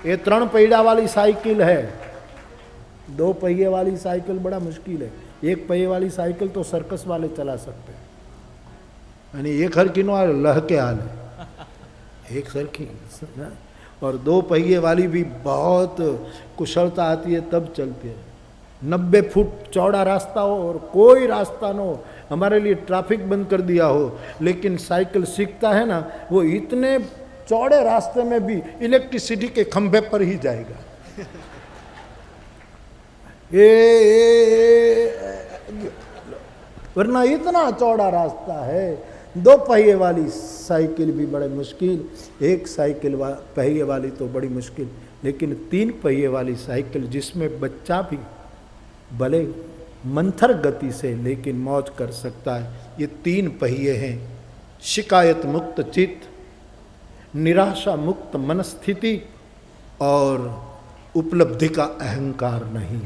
A: ये 3 पहिया वाली साइकिल है, 2 पहिए वाली साइकिल बड़ा मुश्किल है, 1 पहिए वाली साइकिल तो सर्कस वाले चला सकते हैं, यानी एक हर किनो लह के हाल है, एक सर की, और 2 पहिए वाली भी बहुत कुशलता आती है तब चलती है। 90 फुट चौड़ा रास्ता हो और कोई रास्ता ना हो, हमारे लिए ट्रैफिक बंद कर दिया हो, लेकिन साइकिल सीखता है ना, वो इतने चौड़े रास्ते में भी इलेक्ट्रिसिटी के खंभे पर ही जाएगा। वरना इतना चौड़ा रास्ता है। 2 पहिए वाली साइकिल भी बड़े मुश्किल, 1 साइकिल पहिए वाली तो बड़ी मुश्किल, लेकिन 3 पहिए वाली साइकिल जिसमें बच्चा भी भले मंथर गति से लेकिन मौज कर सकता है। ये 3 पहिए हैं, शिकायत मुक्त चित्त, निराशा मुक्त मनस्थिति और उपलब्धि का अहंकार नहीं।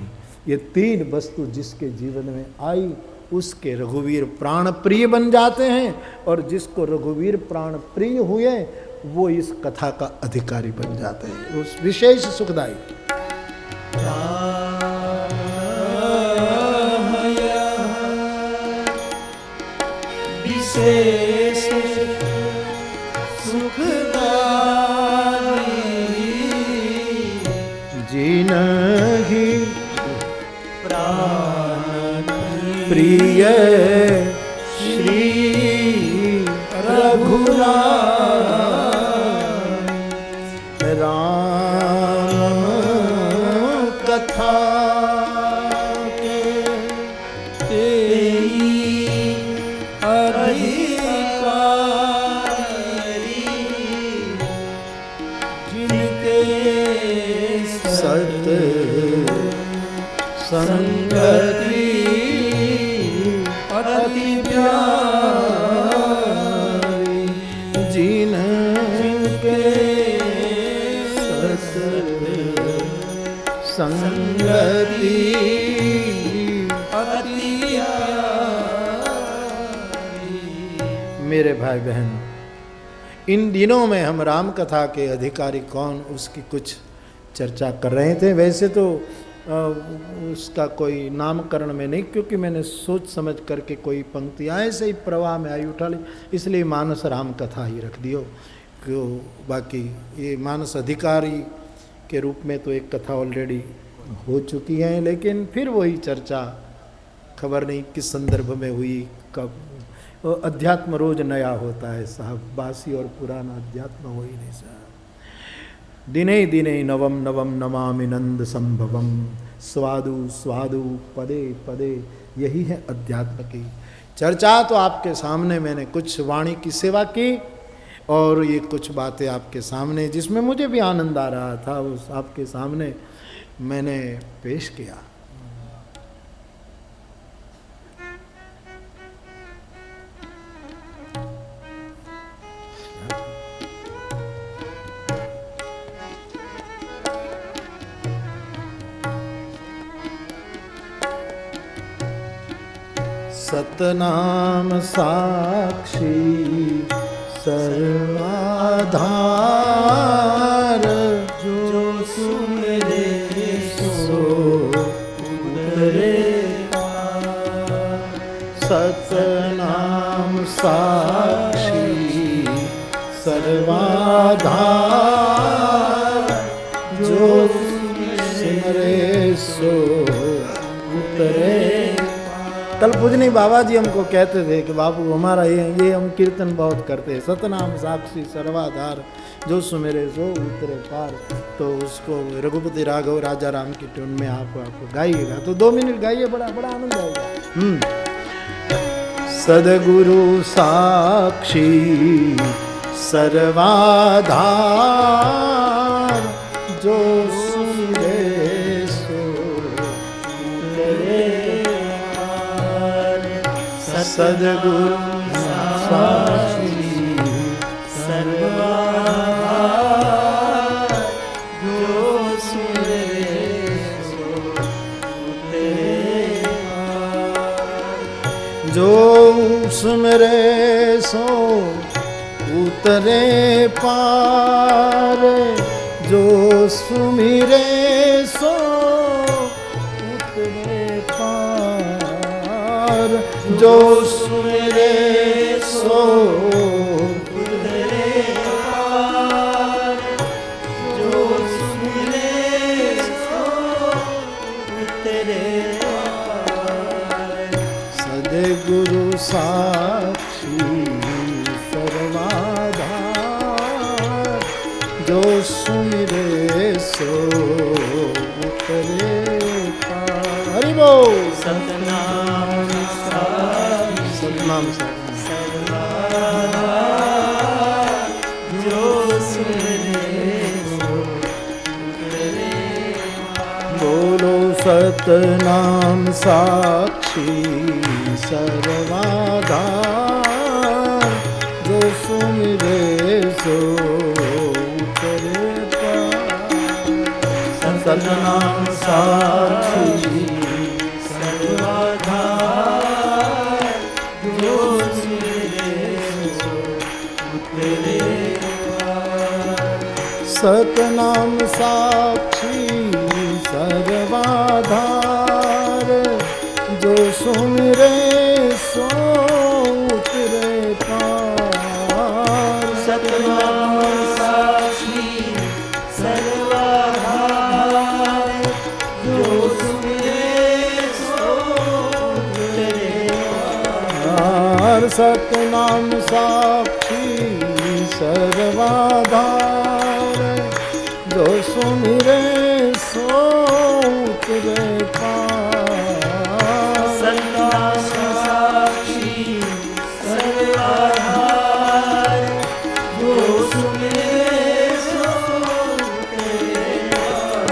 A: ये 3 वस्तु जिसके जीवन में आई उसके रघुवीर प्राण प्रिय बन जाते हैं, और जिसको रघुवीर प्राण प्रिय हुए वो इस कथा का अधिकारी बन जाते हैं, उस विशेष सुखदाई।
C: विशेष सुखदाई
A: जिनहि
C: प्राण
A: प्रिय
C: श्री रघुराम
A: राम कथा
C: के तेई अधिकारी जिनके
A: सत
C: संगति अति प्यारी
A: जिनके सत संगति
C: अति
A: मेरे भाई बहन, इन दिनों में हम राम कथा के अधिकारी कौन उसकी कुछ चर्चा कर रहे थे। वैसे तो उसका कोई नामकरण में नहीं, क्योंकि मैंने सोच समझ करके कोई पंक्तियाँ ऐसे ही प्रवाह में आई उठा ली, इसलिए मानस राम कथा ही रख दियो। क्यों, बाकी ये मानस अधिकारी के रूप में तो एक कथा ऑलरेडी हो चुकी है, लेकिन फिर वही चर्चा, खबर नहीं किस संदर्भ में हुई, कब। अध्यात्म रोज नया होता है साहब, बासी और पुराना अध्यात्म हो ही नहीं साहब। दिने दिने नवम नवम नमामि नंद संभवम, स्वादु स्वादु पदे पदे, यही है अध्यात्म की चर्चा। तो आपके सामने मैंने कुछ वाणी की सेवा की और ये कुछ बातें आपके सामने, जिसमें मुझे भी आनंद आ रहा था, उस आपके सामने मैंने पेश किया।
B: सतनाम साक्षी सर्वाधार,
C: जो सुमिरे सो उतरे पार।
B: सतनाम साक्षी सर्वाधार, जो सिमरे सो उतरे। कल पूजनी बाबा जी हमको कहते थे कि बाबू हमारा ये हम कीर्तन बहुत करते हैं, सतनाम साक्षी सर्वाधार जो सुमेरे सो उतरे पार। तो उसको रघुपति राघव राजा राम की ट्यून में आपको गाइएगा, तो 2 मिनट गाइए, बड़ा बड़ा आनंद आएगा। सदगुरु साक्षी सर्वाधार, जो सुमिरे सो उतरे पार। सदगुरु साक्षी सर्वाधार, जो सुमिरे सो उतरे पार। जो सुमिरे सो उतरे पार, जो सुमिरे सो उतरे पार, जो सुमिरे सो उतरे पार, जो सुमिरे सो उतरे पार। सद्गुरु साक्षी सर्वाधार, जो सुमिरे सो उतरे पार। हरि बोल।
C: सतनाम साक्षी
B: सतनाम
C: सर्वाधार, जो सुमिरे सो उतरे पार।
B: बोलो सतनाम साक्षी सर्वाधार, जो सुमिरे सो उतरे पार। सतनाम साक्षी
C: सर्वाधार, जो सुमिरे सो उतरे पार।
B: सतनाम साक्षी सर्वाधार, जो सुमिरे सो उतरे पार।
C: सतनाम साक्षी सर्वाधार, जो सुमिरे सो उतरे पार।
B: सतनाम साक्षी सर्वाधार, जो सुमिरे सो उतरे पार।
C: सतनाम साक्षी सर्वाधार, जो सुमिरे सो उतरे पार।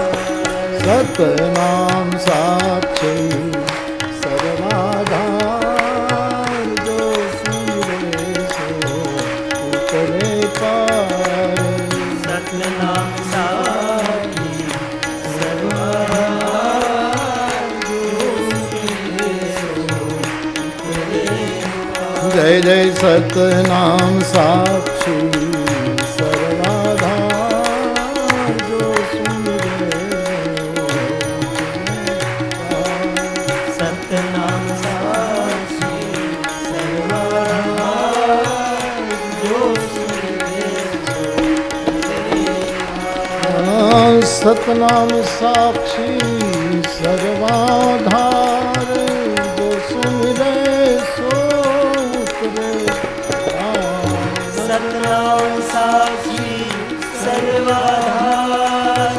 B: सतनाम साक्षी सर्वाधार, जो सुमिरे सो उतरे पार।
C: सतनाम साक्षी सर्वाधार, जो सुमिरे सो उतरे पार।
B: जय जय सतनाम साक्षी सर्वाधार, जो सुमिरे सो उतरे पार।
C: सतनाम साक्षी सर्वाधार, जो सुमिरे सो उतरे पार।
B: सतनाम साक्षी सर्वाधार, जो सुमिरे सो उतरे पार।
C: सतनाम साक्षी सर्वाधार,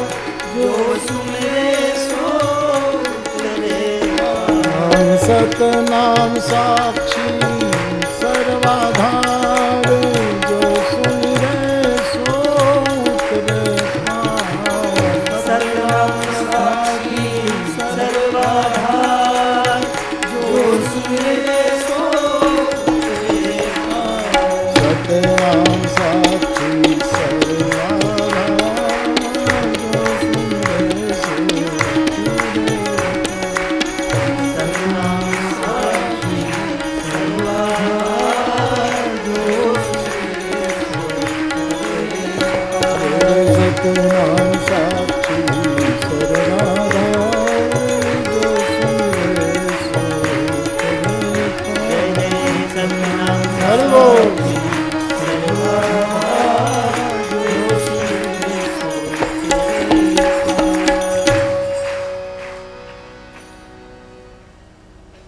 C: जो सुमिरे सो उतरे पार।
B: सतनाम साक्षी सर्वाधार, जो सुमिरे सो उतरे पार।
C: सतनाम साक्षी सर्वाधार, जो सुमिरे सो उतरे पार।
B: सतनाम साक्षी सर्वाधार, जो सुमिरे सो उतरे पार।
C: सतनाम साक्षी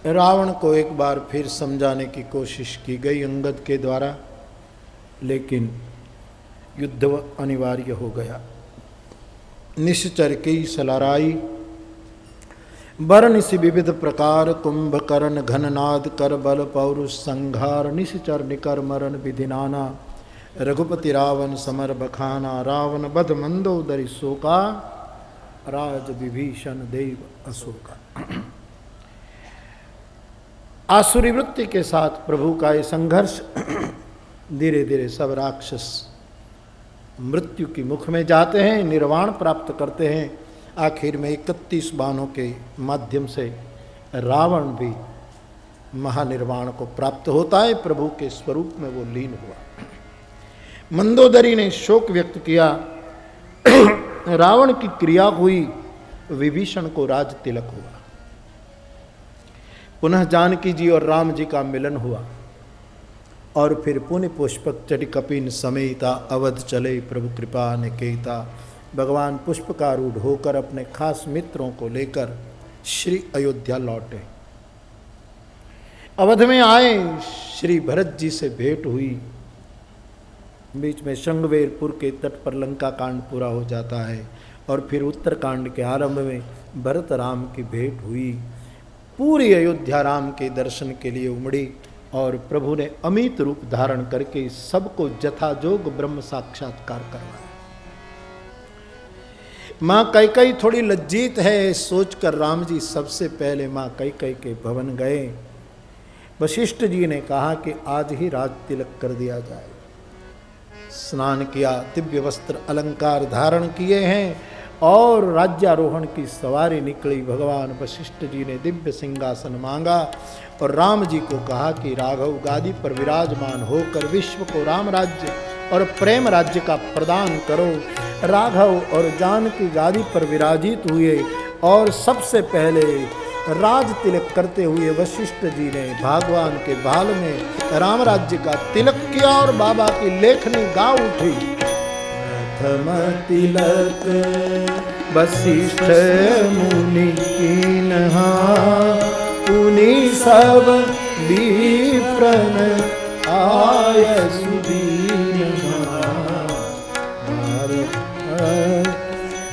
A: रावण को एक बार फिर समझाने की कोशिश की गई अंगद के द्वारा, लेकिन युद्ध अनिवार्य हो गया। निश्चर की सलाराई बरनिश विविध प्रकार, कुंभकर्ण घननाद कर बल पौरुष संघार, निश्चर निकर मरण विधि नाना, रघुपति रावण समर बखाना, रावण बध मंदोदरी शोका, राज विभीषण देव अशोका। आसुरी वृत्ति के साथ प्रभु का ये संघर्ष, धीरे धीरे सब राक्षस मृत्यु की मुख में जाते हैं, निर्वाण प्राप्त करते हैं। आखिर में 31 बाणों के माध्यम से रावण भी महानिर्वाण को प्राप्त होता है, प्रभु के स्वरूप में वो लीन हुआ। मंदोदरी ने शोक व्यक्त किया, रावण की क्रिया हुई, विभीषण को राज तिलक हुआ। पुनः जानकी जी और राम जी का मिलन हुआ और फिर पुण्य पुष्पक चटि कपिन समेता अवध चले प्रभु कृपा निकेता। भगवान पुष्पकारूढ़ होकर अपने खास मित्रों को लेकर श्री अयोध्या लौटे। अवध में आए, श्री भरत जी से भेंट हुई। बीच में शंगवेरपुर के तट पर लंका कांड पूरा हो जाता है और फिर उत्तरकांड के आरंभ में भरत राम की भेंट हुई। पूरी अयोध्या राम के दर्शन के लिए उमड़ी और प्रभु ने अमित रूप धारण करके सबको जथाजोग ब्रह्म साक्षात्कार करवाया। माँ कैकेयी थोड़ी लज्जित है, सोचकर राम जी सबसे पहले माँ कैकेयी के भवन गए। वशिष्ठ जी ने कहा कि आज ही राज तिलक कर दिया जाए। स्नान किया, दिव्य वस्त्र अलंकार धारण किए हैं और राज्यारोहण की सवारी निकली। भगवान वशिष्ठ जी ने दिव्य सिंहासन मांगा और राम जी को कहा कि राघव गादी पर विराजमान होकर विश्व को राम राज्य और प्रेम राज्य का प्रदान करो। राघव और जानकी गादी पर विराजित हुए और सबसे पहले राज तिलक करते हुए वशिष्ठ जी ने भगवान के भाल में राम राज्य का तिलक किया और बाबा की लेखनी गा उठी। प्रथम तिलक वशिष्ठ मुनि कीन्हा, पुनि सब विप्रन आय सुदीन्हा।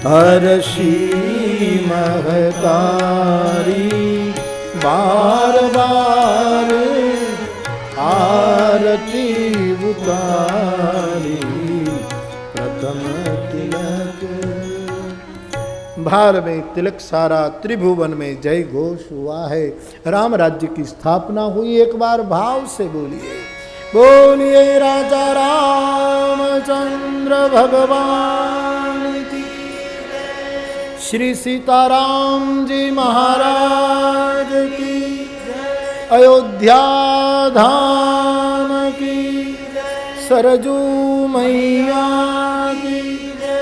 A: हर्षि महतारी बार बार आरती उतारी। प्रथम तिलक भार में तिलक सारा, त्रिभुवन में जय घोष हुआ है। राम राज्य की स्थापना हुई। एक बार भाव से बोलिए, बोलिए राजा रामचंद्र भगवान की। श्री सीताराम जी महाराज की, अयोध्या धाम की, सरजू मैया की,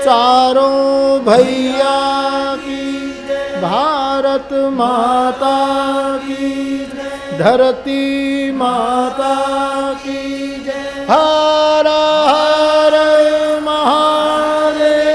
A: चारों भैया की, भारत माता की, धरती माता की, हर हर महादेव।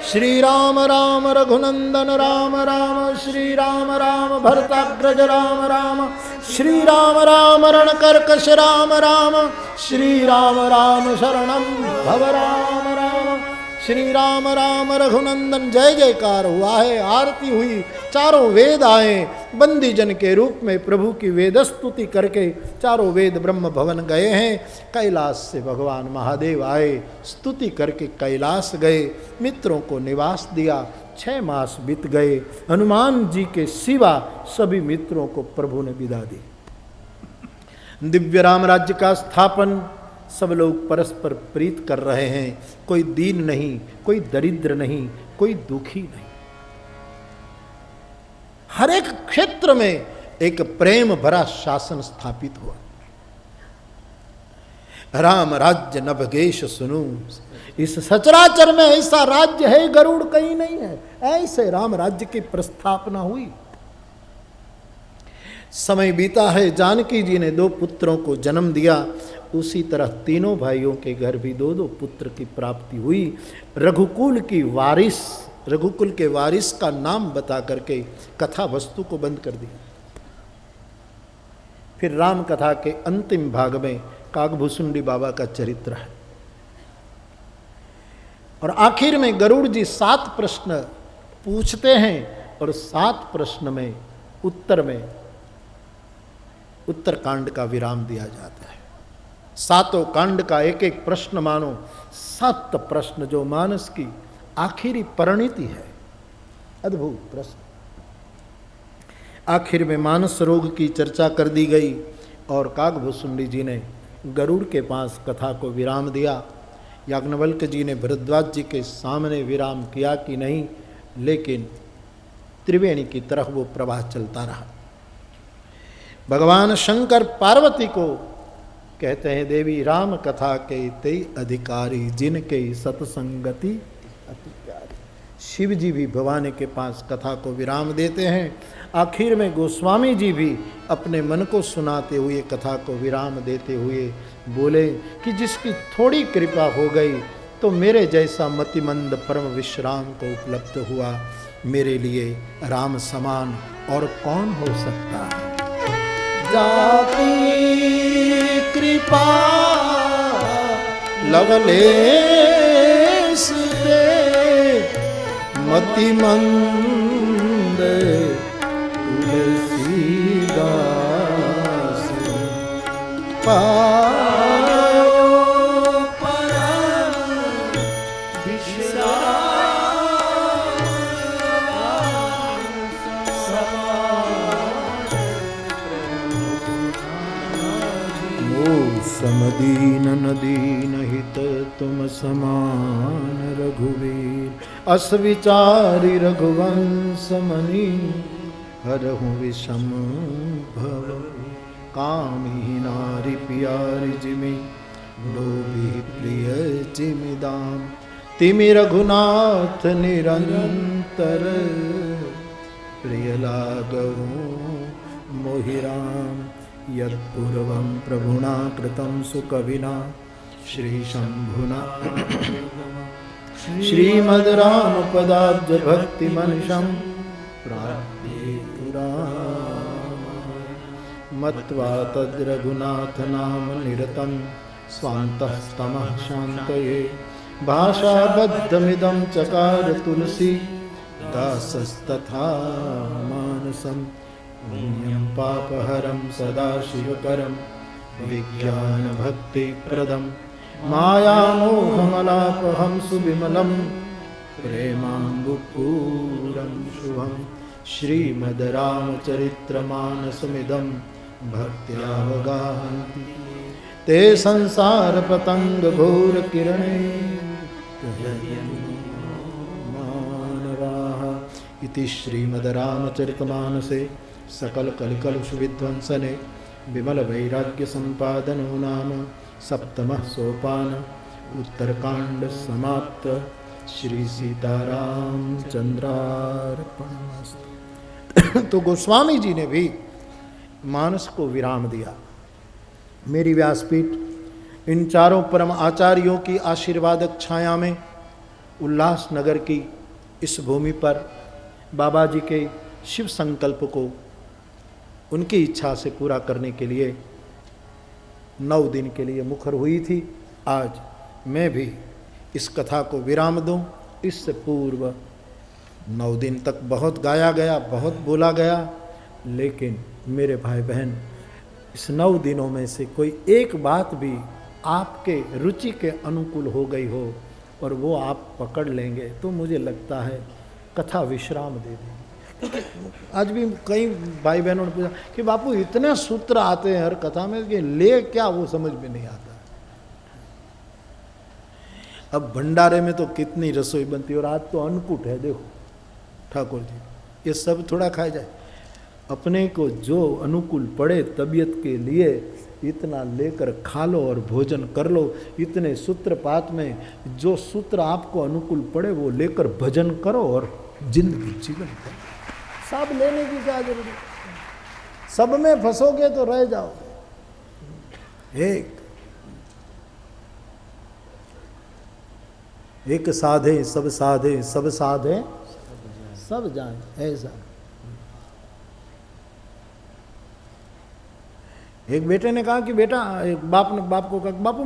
A: श्री राम राम रघुनंदन राम राम, श्री राम राम भरताग्रज राम राम, श्री राम राम रणकर्कश राम राम, श्री राम राम शरणम भव राम राम, श्री राम राम रघुनंदन। जय जयकार हुआ है, आरती हुई, चारों वेद आए। बंदी जन के रूप में प्रभु की वेद स्तुति करके चारों वेद ब्रह्म भवन गए हैं। कैलाश से भगवान महादेव आए, स्तुति करके कैलाश गए, मित्रों को निवास दिया। 6 मास बीत गए। हनुमान जी के सिवा सभी मित्रों को प्रभु ने विदा दी। दिव्य राम राज्य का स्थापन, सब लोग परस्पर प्रीत कर रहे हैं। कोई दीन नहीं, कोई दरिद्र नहीं, कोई दुखी नहीं। हर एक क्षेत्र में एक प्रेम भरा शासन स्थापित हुआ। राम राज्य नभगेश सुनु, इस सचराचर में ऐसा राज्य है गरुड़ कहीं नहीं है। ऐसे राम राज्य की प्रस्थापना हुई। समय बीता है, जानकी जी ने 2 पुत्रों को जन्म दिया। उसी तरह तीनों भाइयों के घर भी 2-2 पुत्र की प्राप्ति हुई। रघुकुल की वारिस
B: रघुकुल के वारिस का नाम बता करके कथा वस्तु को बंद कर दिया। फिर राम कथा के अंतिम भाग में कागभूसुंडी बाबा का चरित्र है और आखिर में गरुड़ जी 7 प्रश्न पूछते हैं और 7 प्रश्न में उत्तरकांड का विराम दिया जाता है। 7 कांड का एक एक प्रश्न मानो 7 प्रश्न जो मानस की आखिरी परिणति है। अद्भुत प्रश्न। आखिर में मानस रोग की चर्चा कर दी गई और कागभूसुंडी जी ने गरुड़ के पास कथा को विराम दिया। याज्ञवल्क्य जी ने भरद्वाज जी के सामने विराम किया कि नहीं, लेकिन त्रिवेणी की तरफ वो प्रवाह चलता रहा। भगवान शंकर पार्वती को कहते हैं, देवी राम कथा के ते अधिकारी जिनके सत्संगति अति प्यारी। शिव जी भी भवानी के पास कथा को विराम देते हैं। आखिर में गोस्वामी जी भी अपने मन को सुनाते हुए कथा को विराम देते हुए बोले कि जिसकी थोड़ी कृपा हो गई तो मेरे जैसा मतिमंद परम विश्राम को उपलब्ध हुआ, मेरे लिए राम समान और कौन हो सकता है।
A: जाति कृपा लवलेश दे मतिमंद तुलसीदास पायो परम विश्राम
B: समदीन नदीन हित तुम समान रघुवीर। अस विचारी रघुवंश मणि हरहु विषम भव। कामी नारी प्यारी जिमि लोभी प्रिय जिमि दाम। तिमि रघुनाथ निरंतर प्रिय लागहु मोहि राम। यत्पूर्वं प्रभुना कृतं सुकविना श्रीशंभुना श्रीमद् राम पदाब्ज भक्ति मनिषं प्राप्येतु राम। मत्वा तद्रघुनाथ नाम निरतं स्वान्तस्तमः शान्तये। भाषाबद्धमिदं चकार तुलसी दासस्तथा मानसम्। पुण्यं पापहरं सदा शिवकरं विज्ञानभक्तिप्रदं। मायामोहमलापहं सुविमलं प्रेमाम्बुपूरं शुभं। श्रीमद् रामचरित्रमानसमिदं भक्त्यावगाहन्ति ते संसारपतङ्गघोरकिरणे मानवाः। इति श्रीमद् रामचरितमानसे सकल कलिकलुष विध्वंसने विमल वैराग्य संपादनो नाम सप्तमः सोपान। उत्तरकांड समाप्त। श्री सीताराम चंद्रार्पणमस्तु। तो गोस्वामी जी ने भी मानस को विराम दिया। मेरी व्यासपीठ इन चारों परम आचार्यों की आशीर्वादक छाया में उल्लासनगर की इस भूमि पर बाबा जी के शिव संकल्प को उनकी इच्छा से पूरा करने के लिए 9 दिन के लिए मुखर हुई थी। आज मैं भी इस कथा को विराम दूं। इससे पूर्व 9 दिन तक बहुत गाया गया, बहुत बोला गया, लेकिन मेरे भाई बहन इस 9 दिनों में से कोई एक बात भी आपके रुचि के अनुकूल हो गई हो और वो आप पकड़ लेंगे तो मुझे लगता है कथा विश्राम दे देगी। आज भी कई भाई बहनों ने पूछा कि बापू इतने सूत्र आते हैं हर कथा में कि ले क्या, वो समझ में नहीं आता। अब भंडारे में तो कितनी रसोई बनती है और आज तो अन्नकूट है। देखो ठाकुर जी, ये सब थोड़ा खाया जाए। अपने को जो अनुकूल पड़े तबीयत के लिए इतना लेकर खा लो और भोजन कर लो। इतने सूत्रपात में जो सूत्र आपको अनुकूल पड़े वो लेकर भजन करो और जिंदगी जीवन करो। सब लेने की क्या जरूरत है? सब में फंसोगे तो रह जाओगे। एक एक साधे सब साधे, सब साधे सब जाने, ऐसा। एक बेटे ने कहा कि बेटा, एक बाप को कहा बापू